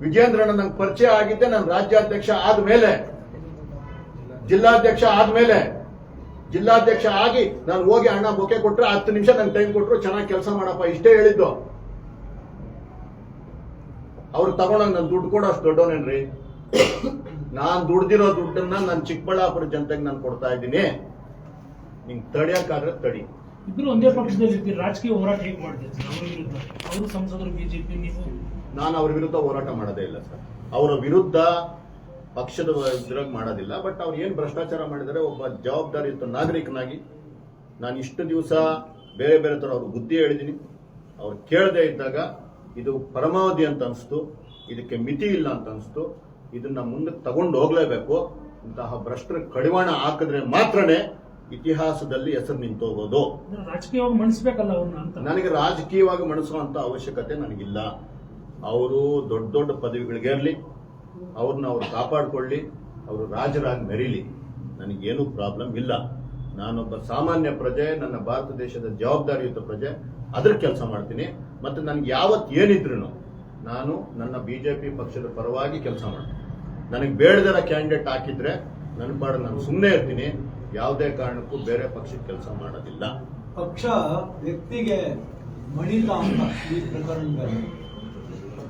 ವಿಜೇಂದ್ರ ಅಣ್ಣ ನಂಗೆ ಪರಿಚಯ ಆಗಿದ್ದೆ ನಾನು ರಾಜ್ಯಾಧ್ಯಕ್ಷ ಆದ್ಮೇಲೆ. ಜಿಲ್ಲಾಧ್ಯಕ್ಷ ಆದ್ಮೇಲೆ ಜಿಲ್ಲಾಧ್ಯಕ್ಷ ಆಗಿ ನಾನು ಹೋಗಿ ಅಣ್ಣ ಬೊಕ್ಕೆ ಕೊಟ್ರೆ 10 ನಿಮಿಷ ನಂಗೆ ಟೈಮ್ ಕೊಟ್ರು, ಚೆನ್ನಾಗಿ ಕೆಲಸ ಮಾಡಪ್ಪ, ಇಷ್ಟೇ ಹೇಳಿದ್ದು. ಅವ್ರು ತಗೊಂಡಂಗ್ ನಾನು ದುಡ್ಡು ಕೊಡೋ ಅಷ್ಟು ದೊಡ್ಡವನೇನ್ರಿ? ನಾನ್ ದುಡ್ದಿರೋ ದುಡ್ಡನ್ನ ನಾನು ಚಿಕ್ಕಬಳ್ಳಾಪುರ ಜನತೆಗೆ ನಾನು ಕೊಡ್ತಾ ಇದ್ದೀನಿ. ನಿಂಗೆ ತಡಿಯಕ್ಕಾದ್ರೆ ತಡಿ. ಇಬ್ರು ಒಂದೇ ಪಕ್ಷದಲ್ಲಿ ಇರ್ತೀರಿ, ರಾಜಕೀಯ ಹೋರಾಟ ಹೇಗೆ ಮಾಡ್ತೀರಿ ಸರ್ ಅವರ ವಿರುದ್ಧ? ಅವರು ಸಂಸದರು, ಬಿಜೆಪಿ, ನೀವು? ನಾನು ಅವ್ರ ವಿರುದ್ಧ ಹೋರಾಟ ಮಾಡೋದೇ ಇಲ್ಲ ಸರ್. ಅವರ ವಿರುದ್ಧ ಪಕ್ಷದ ವಿರುದ್ಧ ಮಾಡೋದಿಲ್ಲ. ಬಟ್ ಅವ್ರು ಏನ್ ಭ್ರಷ್ಟಾಚಾರ ಮಾಡಿದರೆ, ಒಬ್ಬ ಜವಾಬ್ದಾರಿಯುತ ನಾಗರಿಕನಾಗಿ ನಾನು ಇಷ್ಟು ದಿವಸ ಬೇರೆ ಬೇರೆ ತರ ಅವ್ರ ಬುದ್ಧಿ ಹೇಳಿದ್ದೀನಿ. ಅವ್ರು ಕೇಳದೆ ಇದ್ದಾಗ ಇದು ಪರಮಾವಧಿ ಅಂತ ಅನಿಸ್ತು, ಇದಕ್ಕೆ ಮಿತಿ ಇಲ್ಲ ಅಂತ ಅನಿಸ್ತು. ಇದನ್ನ ಮುಂದಕ್ಕೆ ತಗೊಂಡು ಹೋಗ್ಲೇಬೇಕು. ಇಂತಹ ಭ್ರಷ್ಟರ ಕಡಿವಾಣ ಹಾಕಿದ್ರೆ ಮಾತ್ರನೇ ಇತಿಹಾಸದಲ್ಲಿ ಹೆಸರು ನಿಂತೋಗೋದು. ರಾಜಕೀಯವಾಗಿ ಮಣಿಸ್ಬೇಕಲ್ಲ ಅವ್ರನ್ನ ಅಂತ. ನನಗೆ ರಾಜಕೀಯವಾಗಿ ಮಣಿಸುವಂತ ಅವಶ್ಯಕತೆ ನನಗಿಲ್ಲ. ಅವರು ದೊಡ್ಡ ದೊಡ್ಡ ಪದವಿಗಳಿಗೇರ್ಲಿ, ಅವ್ರನ್ನ ಅವ್ರು ಕಾಪಾಡ್ಕೊಳ್ಳಿ, ಅವರು ರಾಜರಾಗಿ ಮೆರೀಲಿ, ನನಗೇನು ಪ್ರಾಬ್ಲಮ್ ಇಲ್ಲ. ನಾನೊಬ್ಬ ಸಾಮಾನ್ಯ ಪ್ರಜೆ, ನನ್ನ ಭಾರತ ದೇಶದ ಜವಾಬ್ದಾರಿಯುತ ಪ್ರಜೆ, ಅದ್ರ ಕೆಲಸ ಮಾಡ್ತೀನಿ. ಮತ್ತೆ ನನ್ಗೆ ಯಾವತ್ತು ಏನಿದ್ರು ನಾನು ನನ್ನ ಬಿಜೆಪಿ ಪಕ್ಷದ ಪರವಾಗಿ ಕೆಲಸ ಮಾಡ್ತೀನಿ. ನನಗೆ ಬೇಡದರ ಕ್ಯಾಂಡಿಡೇಟ್ ಹಾಕಿದ್ರೆ ನನ್ನ ಪಾಡು ನಾನು ಸುಮ್ಮನೆ ಇರ್ತೀನಿ. ಯಾವುದೇ ಕಾರಣಕ್ಕೂ ಬೇರೆ ಪಕ್ಷಕ್ಕೆ ಕೆಲಸ ಮಾಡೋದಿಲ್ಲ. ಪಕ್ಷ ವ್ಯಕ್ತಿಗೆ ಮಣಿತ ಅಂತ ಈ ಪ್ರಕರಣದಲ್ಲಿ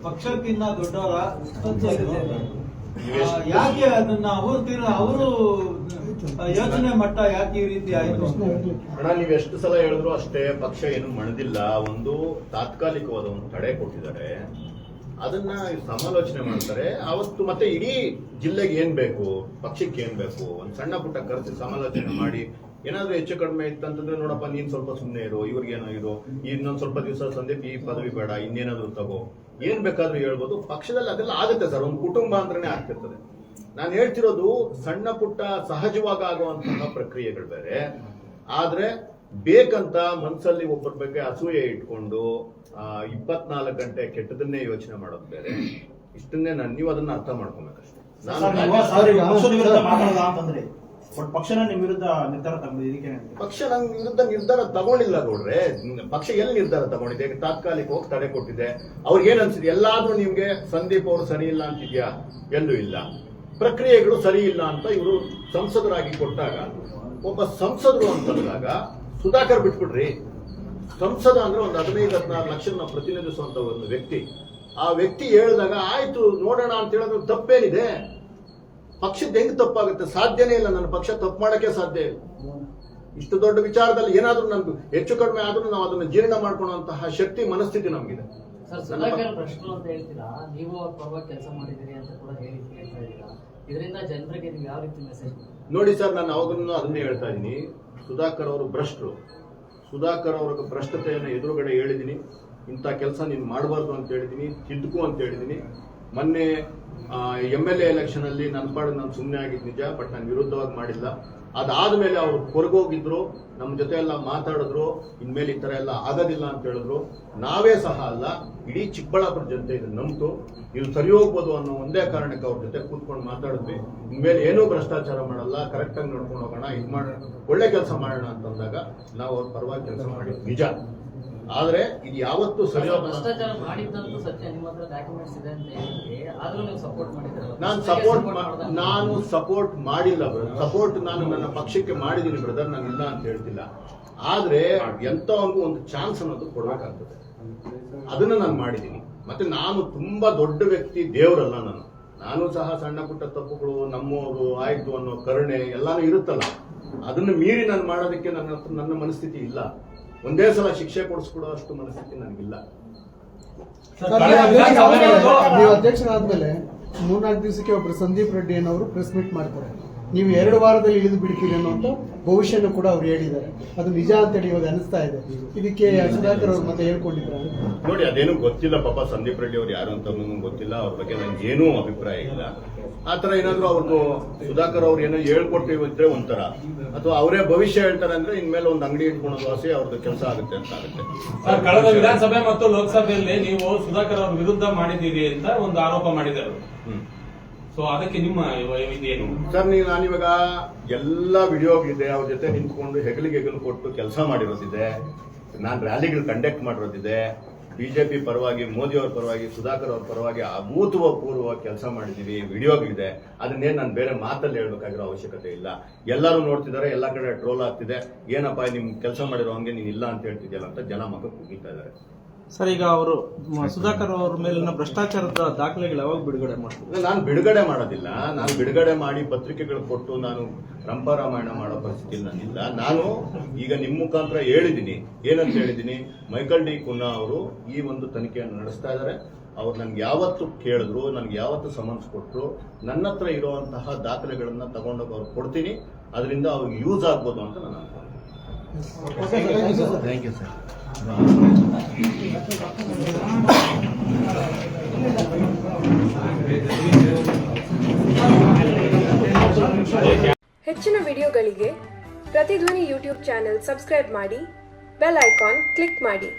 ಪಕ್ಷಕ್ಕಿಂತ ದೊಡ್ಡವರ ಯಾಕೆ ಅದನ್ನ ಅವರು ಯೋಚನೆ ಮಟ್ಟ ಯಾಕೆ ಈ ರೀತಿ ಆಯ್ತು? ಅಣ್ಣ, ನೀವು ಎಷ್ಟು ಸಲ ಹೇಳಿದ್ರು ಅಷ್ಟೇ, ಪಕ್ಷ ಏನು ಮಣದಿಲ್ಲ. ಒಂದು ತಾತ್ಕಾಲಿಕವಾದ ಒಂದು ತಡೆ ಕೊಟ್ಟಿದ್ದಾರೆ, ಅದನ್ನ ಸಮಾಲೋಚನೆ ಮಾಡ್ತಾರೆ ಅವತ್ತು. ಮತ್ತೆ ಇಡೀ ಜಿಲ್ಲೆಗೆ ಏನ್ ಬೇಕು, ಪಕ್ಷಕ್ಕೆ ಏನ್ ಬೇಕು, ಒಂದ್ ಸಣ್ಣ ಪುಟ್ಟ ಕರೆಸಿ ಸಮಾಲೋಚನೆ ಮಾಡಿ ಏನಾದ್ರೂ ಹೆಚ್ಚು ಕಡಿಮೆ ಇತ್ತಂತಂದ್ರೆ, ನೋಡಪ್ಪ ನೀನ್ ಸ್ವಲ್ಪ ಸುಮ್ಮನೆ ಇರು, ಇವ್ರಿಗೇನೋ ಇರು, ಇನ್ನೊಂದ್ ಸ್ವಲ್ಪ ದಿವಸ ಸಂದೀಪ್ ಈ ಪದವಿ ಬೇಡ, ಇನ್ನೇನಾದ್ರೂ ತಗೋ, ಏನ್ ಬೇಕಾದ್ರೂ ಹೇಳ್ಬೋದು. ಪಕ್ಷದಲ್ಲಿ ಅದೆಲ್ಲ ಆಗುತ್ತೆ ಸರ್, ಒಂದು ಕುಟುಂಬ ಅಂದ್ರೇನೆ ಆಗ್ತಿರ್ತದೆ. ನಾನು ಹೇಳ್ತಿರೋದು ಸಣ್ಣ ಪುಟ್ಟ ಸಹಜವಾಗಿ ಆಗುವಂತಹ ಪ್ರಕ್ರಿಯೆಗಳು ಬೇರೆ. ಆದ್ರೆ ಬೇಕಂತ ಮನಸ್ಸಲ್ಲಿ ಒಬ್ಬರ ಬಗ್ಗೆ ಅಸೂಯೆ ಇಟ್ಕೊಂಡು 24 ಗಂಟೆ ಕೆಟ್ಟದನ್ನೇ ಯೋಚನೆ ಮಾಡೋದು ಬೇರೆ. ಇಷ್ಟನ್ನೇ ನೀವು ಅದನ್ನ ಅರ್ಥ ಮಾಡ್ಕೊಬೇಕಷ್ಟೇ. ಪಕ್ಷನ ನಿಮ್ ವಿರುದ್ಧ ನಿರ್ಧಾರ ತಗೊಂಡಿದ್ದಕ್ಕೆ ಪಕ್ಷ ನನ್ನ ವಿರುದ್ಧ ನಿರ್ಧಾರ ತಗೊಂಡಿಲ್ಲ ಗೌಡ್ರೆ. ಪಕ್ಷ ಎಲ್ಲಿ ನಿರ್ಧಾರ ತಗೊಂಡಿದೆ? ತಾತ್ಕಾಲಿಕವಾಗಿ ತಡೆ ಕೊಟ್ಟಿದೆ. ಅವ್ರಿಗೆ ಏನ್ ಅನ್ಸಿದೆ? ಎಲ್ಲಾದ್ರೂ ನಿಮ್ಗೆ ಸಂದೀಪ್ ಅವರು ಸರಿ ಇಲ್ಲ ಅಂತಿದ್ಯಾ? ಎಲ್ಲೂ ಇಲ್ಲ. ಪ್ರಕ್ರಿಯೆಗಳು ಸರಿ ಇಲ್ಲ ಅಂತ ಇವರು ಸಂಸದರಾಗಿ ಕೊಟ್ಟಾಗ, ಒಬ್ಬ ಸಂಸದರು ಅಂತಂದಾಗ ಸುಧಾಕರ್ ಬಿಟ್ಬಿಡ್ರಿ. ಸಂಸದ ಅಂದ್ರೆ ಒಂದು 15-16 ಲಕ್ಷ ಪ್ರತಿನಿಧಿಸುವಂತ ಒಂದು ವ್ಯಕ್ತಿ. ಆ ವ್ಯಕ್ತಿ ಹೇಳಿದಾಗ ಆಯ್ತು ನೋಡೋಣ ಅಂತ ಹೇಳಿದ್ರೆ ತಪ್ಪೇನಿದೆ? ಪಕ್ಷದ ಹೆಂಗ್ ತಪ್ಪಾಗುತ್ತೆ? ಸಾಧ್ಯನೇ ಇಲ್ಲ. ನನ್ನ ಪಕ್ಷ ತಪ್ಪು ಮಾಡಕ್ಕೆ ಸಾಧ್ಯ ಇಲ್ಲ. ಇಷ್ಟು ದೊಡ್ಡ ವಿಚಾರದಲ್ಲಿ ಏನಾದ್ರೂ ನಮ್ಗೆ ಹೆಚ್ಚು ಕಡಿಮೆ ಆದ್ರೂ ನಾವು ಅದನ್ನ ಜೀರ್ಣ ಮಾಡ್ಕೊಳ್ಳುವಂತಹ ಶಕ್ತಿ, ಮನಸ್ಥಿತಿ ನಮ್ಗಿದೆ. ಸರ್, ಸುಧಾಕರ್ ಭ್ರಷ್ಟರು ಅಂತ ಹೇಳ್ತೀರಾ, ನೀವು ಅವ್ರ ಪರವಾಗಿ ಕೆಲಸ ಮಾಡಿದಿರಿ ಅಂತ ಕೂಡ ಹೇಳ್ತಾ ಇದ್ದೀರಾ. ಇದರಿಂದ ಜನರಿಗೆ ನೀವು ಯಾವ ರೀತಿ ಮೆಸೇಜ್? ನೋಡಿ ಸರ್, ನಾನು ಅವಾಗನ್ನು ಅದನ್ನೇ ಹೇಳ್ತಾ ಇದ್ದೀನಿ. ಸುಧಾಕರ್ ಅವರು ಭ್ರಷ್ಟರು. ಸುಧಾಕರ್ ಅವರ ಭ್ರಷ್ಟತೆಯನ್ನು ಎದುರುಗಡೆ ಹೇಳಿದ್ದೀನಿ. ಇಂಥ ಕೆಲಸ ನೀನು ಮಾಡಬಾರ್ದು ಅಂತ ಹೇಳಿದ್ದೀನಿ, ತಿದ್ದುಕು ಅಂತ ಹೇಳಿದ್ದೀನಿ. ಮೊನ್ನೆ MLA ಎಲೆಕ್ಷನ್ ಅಲ್ಲಿ ನನ್ನ ಪಾಡು ನಾನು ಸುಮ್ಮನೆ ಆಗಿದ್ದು ನಿಜ, ಬಟ್ ನಾನು ವಿರುದ್ಧವಾಗಿ ಮಾಡಿಲ್ಲ. ಅದಾದ್ಮೇಲೆ ಅವರು ಹೊರಗೋಗಿದ್ರು, ನಮ್ಮ ಜೊತೆ ಎಲ್ಲ ಮಾತಾಡಿದ್ರು, ಇನ್ಮೇಲೆ ಈ ತರ ಎಲ್ಲ ಆಗೋದಿಲ್ಲ ಅಂತ ಹೇಳಿದ್ರು. ನಾವೇ ಸಹ ಅಲ್ಲ, ಇಡೀ ಚಿಕ್ಕಬಳ್ಳಾಪುರ ಜನತೆ ಇದನ್ನ ನಂಬಿತು. ಇದು ಸರಿ ಹೋಗ್ಬೋದು ಅನ್ನೋ ಒಂದೇ ಕಾರಣಕ್ಕೆ ಅವ್ರ ಜೊತೆ ಕೂತ್ಕೊಂಡು ಮಾತಾಡಿದ್ವಿ. ಇನ್ಮೇಲೆ ಏನೂ ಭ್ರಷ್ಟಾಚಾರ ಮಾಡಲ್ಲ, ಕರೆಕ್ಟ್ ಆಗಿ ನೋಡ್ಕೊಂಡು ಹೋಗೋಣ, ಇದು ಮಾಡೋಣ, ಒಳ್ಳೆ ಕೆಲಸ ಮಾಡೋಣ ಅಂತಂದಾಗ ನಾವು ಅವ್ರ ಪರವಾಗಿ ಕೆಲಸ ಮಾಡಿದ್ವಿ ನಿಜ. ಆದ್ರೆ ಇದು ಯಾವತ್ತೂ ಸರಿ ಭ್ರಷ್ಟಾಚಾರ ಮಾಡಿದ್ದಂತೂ ಸತ್ಯ, ನಿಮ್ಮ ಹತ್ರ ಡಾಕ್ಯುಮೆಂಟ್ಸ್ ಇದೆ ಅಂತ ಹೇಳಿ, ಆದ್ರೂ ನೀವು ಸಪೋರ್ಟ್ ಮಾಡಿದ್ದೀರಲ್ಲ. ನಾನು ಸಪೋರ್ಟ್ ಮಾಡಿಲ್ಲ ಬ್ರದರ್. ಸಪೋರ್ಟ್ ನಾನು ನನ್ನ ಪಕ್ಷಕ್ಕೆ ಮಾಡಿದ್ದೀನಿ ಬ್ರದರ್, ನಾನು ಇಲ್ಲ ಅಂತ ಹೇಳ್ತಿಲ್ಲ. ಆದ್ರೆ ಎಂತವನಿಗೂ ಒಂದು ಚಾನ್ಸ್ ಅನ್ನೋದು ಕೊಡ್ಬೇಕಾಗ್ತದೆ, ಅದನ್ನ ನಾನು ಮಾಡಿದ್ದೀನಿ. ಮತ್ತೆ ನಾನು ತುಂಬಾ ದೊಡ್ಡ ವ್ಯಕ್ತಿ, ದೇವರಲ್ಲ ನಾನು ಸಹ ಸಣ್ಣ ಪುಟ್ಟ ತಪ್ಪುಗಳು ನಮ್ಮವರು ಆಯ್ತು ಅನ್ನೋ ಕರುಣೆ ಎಲ್ಲಾನು ಇರುತ್ತಲ್ಲ, ಅದನ್ನ ಮೀರಿ ನಾನು ಮಾಡೋದಕ್ಕೆ ನನ್ನ ಮನಸ್ಥಿತಿ ಇಲ್ಲ. ಒಂದೇ ಸಲ ಶಿಕ್ಷೆ ಕೊಡಿಸ್ಕೊಡೋ ಅಷ್ಟು ಮನಸ್ಥಿತಿ ನನಗಿಲ್ಲ. ನೀವು ಅಧ್ಯಕ್ಷರಾದ್ಮೇಲೆ 3-4 ದಿವಸಕ್ಕೆ ಒಬ್ರು ಸಂದೀಪ್ ರೆಡ್ಡಿ ಅನ್ನೋರು ಪ್ರೆಸ್ ಮೀಟ್ ಮಾಡ್ತಾರೆ. ನೀವು 2 ವಾರದಲ್ಲಿ ಇಳಿದು ಬಿಡ್ತೀರಿ ಅನ್ನುವಂತ ಭವಿಷ್ಯನೂ ಕೂಡ ಅವ್ರು ಹೇಳಿದ್ದಾರೆ. ಅದು ನಿಜ ಅಂತೇಳಿ ಇವಾಗ ಅನಿಸ್ತಾ ಇದೆ. ಇದಕ್ಕೆ ಸುಧಾಕರ್ ಅವ್ರು ಮತ್ತೆ ಹೇಳ್ಕೊಂಡಿದ್ದಾರೆ. ನೋಡಿ, ಅದೇನು ಗೊತ್ತಿಲ್ಲ ಪಾಪ. ಸಂದೀಪ್ ರೆಡ್ಡಿ ಅವ್ರು ಯಾರು ಅಂತ ಗೊತ್ತಿಲ್ಲ. ಅವ್ರ ಬಗ್ಗೆ ನನ್ಗೆ ಏನೂ ಅಭಿಪ್ರಾಯ ಇಲ್ಲ. ಆತರ ಏನಾದ್ರು ಅವ್ರದ್ದು ಸುಧಾಕರ್ ಅವ್ರು ಏನೋ ಹೇಳ್ಕೊಟ್ಟಿದ್ರೆ ಒಂಥರ, ಅಥವಾ ಅವರೇ ಭವಿಷ್ಯ ಹೇಳ್ತಾರೆ ಅಂದ್ರೆ ಇನ್ಮೇಲೆ ಒಂದು ಅಂಗಡಿ ಇಟ್ಕೊಳ್ಳೋದು ಆಸೆ ಅವ್ರದ್ದು ಕೆಲಸ ಆಗುತ್ತೆ ಅಂತ ಆಗುತ್ತೆ. ಸರ್, ಕಳೆದ ವಿಧಾನಸಭೆ ಮತ್ತು ಲೋಕಸಭೆಯಲ್ಲಿ ನೀವು ಸುಧಾಕರ್ ಅವ್ರ ವಿರುದ್ಧ ಮಾಡಿದ್ದೀರಿ ಅಂತ ಒಂದು ಆರೋಪ ಮಾಡಿದ್ದಾರೆ. ಸೊ ಅದಕ್ಕೆ ನಿಮ್ಮ ಇದೇನು ಸರ್? ನಾನಿವಾಗ ಎಲ್ಲ ವಿಡಿಯೋಗಳಿದೆ, ಅವ್ರ ಜೊತೆ ನಿಂತ್ಕೊಂಡು ಹೆಗಲಿಗೆ ಹೆಗಲು ಕೊಟ್ಟು ಕೆಲಸ ಮಾಡಿರೋದಿದೆ. ನಾನು ರ್ಯಾಲಿಗಳು ಕಂಡಕ್ಟ್ ಮಾಡಿರೋದಿದೆ. ಬಿಜೆಪಿ ಪರವಾಗಿ, ಮೋದಿಯವ್ರ ಪರವಾಗಿ, ಸುಧಾಕರ್ ಅವ್ರ ಪರವಾಗಿ ಅಭೂತಪೂರ್ವ ಕೆಲಸ ಮಾಡಿದೀವಿ. ವಿಡಿಯೋಗಳಿದೆ. ಅದನ್ನೇನು ನಾನು ಬೇರೆ ಮಾತಲ್ಲಿ ಹೇಳ್ಬೇಕಾಗಿರೋ ಅವಶ್ಯಕತೆ ಇಲ್ಲ. ಎಲ್ಲರೂ ನೋಡ್ತಿದ್ದಾರೆ, ಎಲ್ಲ ಕಡೆ ಟ್ರೋಲ್ ಆಗ್ತಿದೆ. ಏನಪ್ಪ ನಿಮ್ ಕೆಲಸ ಮಾಡಿರೋ ಹಂಗೆ ನೀನ್ ಇಲ್ಲ ಅಂತ ಹೇಳ್ತಿದ್ಯಲ್ಲ ಅಂತ ಜನ ಮಗ ಕುಗಿತಾ ಇದ್ದಾರೆ. ಸರ್, ಈಗ ಅವರು ಸುಧಾಕರ್ ಅವ್ರ ಮೇಲಿನ ಭ್ರಷ್ಟಾಚಾರದ ದಾಖಲೆಗಳು ಯಾವಾಗ ಬಿಡುಗಡೆ ಮಾಡ್ತಾರೆ? ನಾನು ಬಿಡುಗಡೆ ಮಾಡೋದಿಲ್ಲ. ನಾನು ಬಿಡುಗಡೆ ಮಾಡಿ ಪತ್ರಿಕೆಗಳು ಕೊಟ್ಟು ನಾನು ರಂಪರಾಮಾಯಣ ಮಾಡೋ ಪರಿಸ್ಥಿತಿ ನಾನಿಲ್ಲ. ನಾನು ಈಗ ನಿಮ್ಮ ಮುಖಾಂತರ ಹೇಳಿದ್ದೀನಿ. ಏನಂತ ಹೇಳಿದ್ದೀನಿ? ಮೈಕಲ್ ಡಿ ಕುನ್ನಾ ಅವರು ಈ ಒಂದು ತನಿಖೆಯನ್ನು ನಡೆಸ್ತಾ ಇದ್ದಾರೆ. ಅವ್ರು ನನ್ಗೆ ಯಾವತ್ತು ಕೇಳಿದ್ರು, ನನ್ಗೆ ಯಾವತ್ತು ಸಮನ್ಸ್ ಕೊಟ್ಟರು, ನನ್ನ ಹತ್ರ ಇರುವಂತಹ ದಾಖಲೆಗಳನ್ನ ತಗೊಂಡೋಗಿ ಅವ್ರು ಕೊಡ್ತೀನಿ. ಅದರಿಂದ ಅವ್ರಿಗೆ ಯೂಸ್ ಆಗ್ಬೋದು ಅಂತ ನಾನು ಅನ್ಕೊಂಡೆ. Thank you sir. ಹೆಚ್ಚಿನ ವಿಡಿಯೋಗಳಿಗೆ ಪ್ರತಿಧ್ವನಿ ಯೂಟ್ಯೂಬ್ ಚಾನೆಲ್ ಸಬ್ಸ್ಕ್ರೈಬ್ ಮಾಡಿ, ಬೆಲ್ ಐಕಾನ್ ಕ್ಲಿಕ್ ಮಾಡಿ.